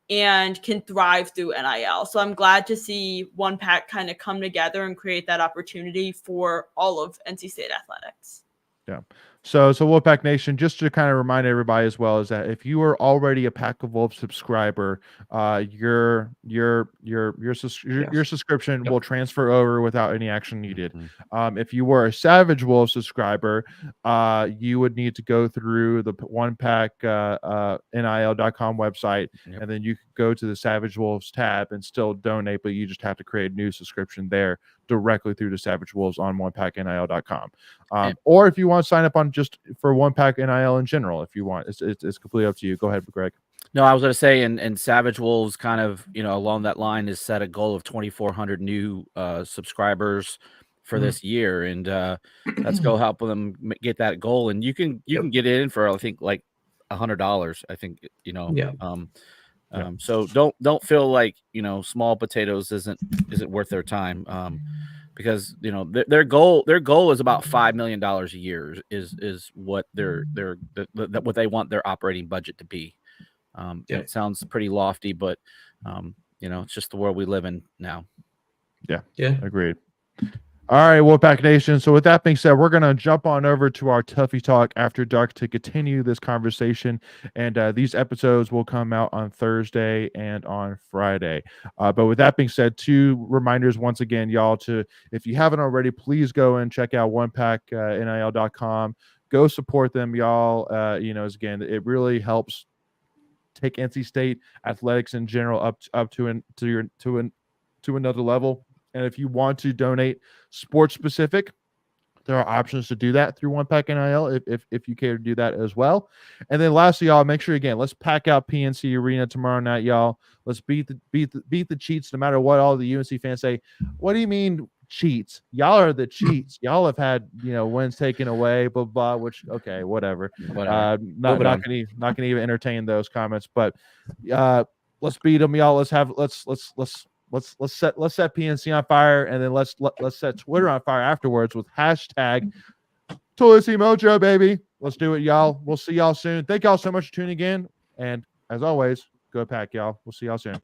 and can thrive through NIL. So I'm glad to see One Pack kind of come together and create that opportunity for all of NC State athletics. Yeah. So Wolfpack Nation, just to kind of remind everybody as well, is that if you are already a Pack of Wolves subscriber, your subscription will transfer over without any action needed. If you were a Savage Wolves subscriber, you would need to go through the One Pack NIL.com website, and then you could go to the Savage Wolves tab and still donate, but you just have to create a new subscription there directly through the Savage Wolves on OnePackNIL.com. Or if you want to sign up on just for One Pack NIL in general, if you want, it's completely up to you. Go ahead, Greg. No, I was going to say, and Savage Wolves kind of, along that line has set a goal of 2,400 new subscribers for this year, and let's go help them get that goal. And you can get in for, I think, like $100. I think, so don't feel like small potatoes isn't worth their time, because their goal is about $5 million a year is what what they want their operating budget to be. It sounds pretty lofty, but it's just the world we live in now. Yeah, agreed. All right, Wolfpack Nation. So with that being said, we're going to jump on over to our Tuffy Talk After Dark to continue this conversation. And these episodes will come out on Thursday and on Friday. But with that being said, 2 reminders once again, y'all, if you haven't already, please go and check out OnePackNIL.com. Go support them, y'all. Again, it really helps take NC State athletics in general up to another level. And if you want to donate sports specific, there are options to do that through One Pack NIL if you care to do that as well. And then lastly, y'all, make sure again, let's pack out PNC Arena tomorrow night, y'all. Let's beat the cheats, no matter what all the UNC fans say. What do you mean cheats? Y'all are the cheats. Y'all have had wins taken away, blah blah. Which okay, whatever. Not gonna even entertain those comments. But let's beat them, y'all. Let's set PNC on fire, and then let's set Twitter on fire afterwards with hashtag Tulsi Mojo, baby. Let's do it, y'all. We'll see y'all soon. Thank y'all so much for tuning in, and as always, go Pack, y'all. We'll see y'all soon.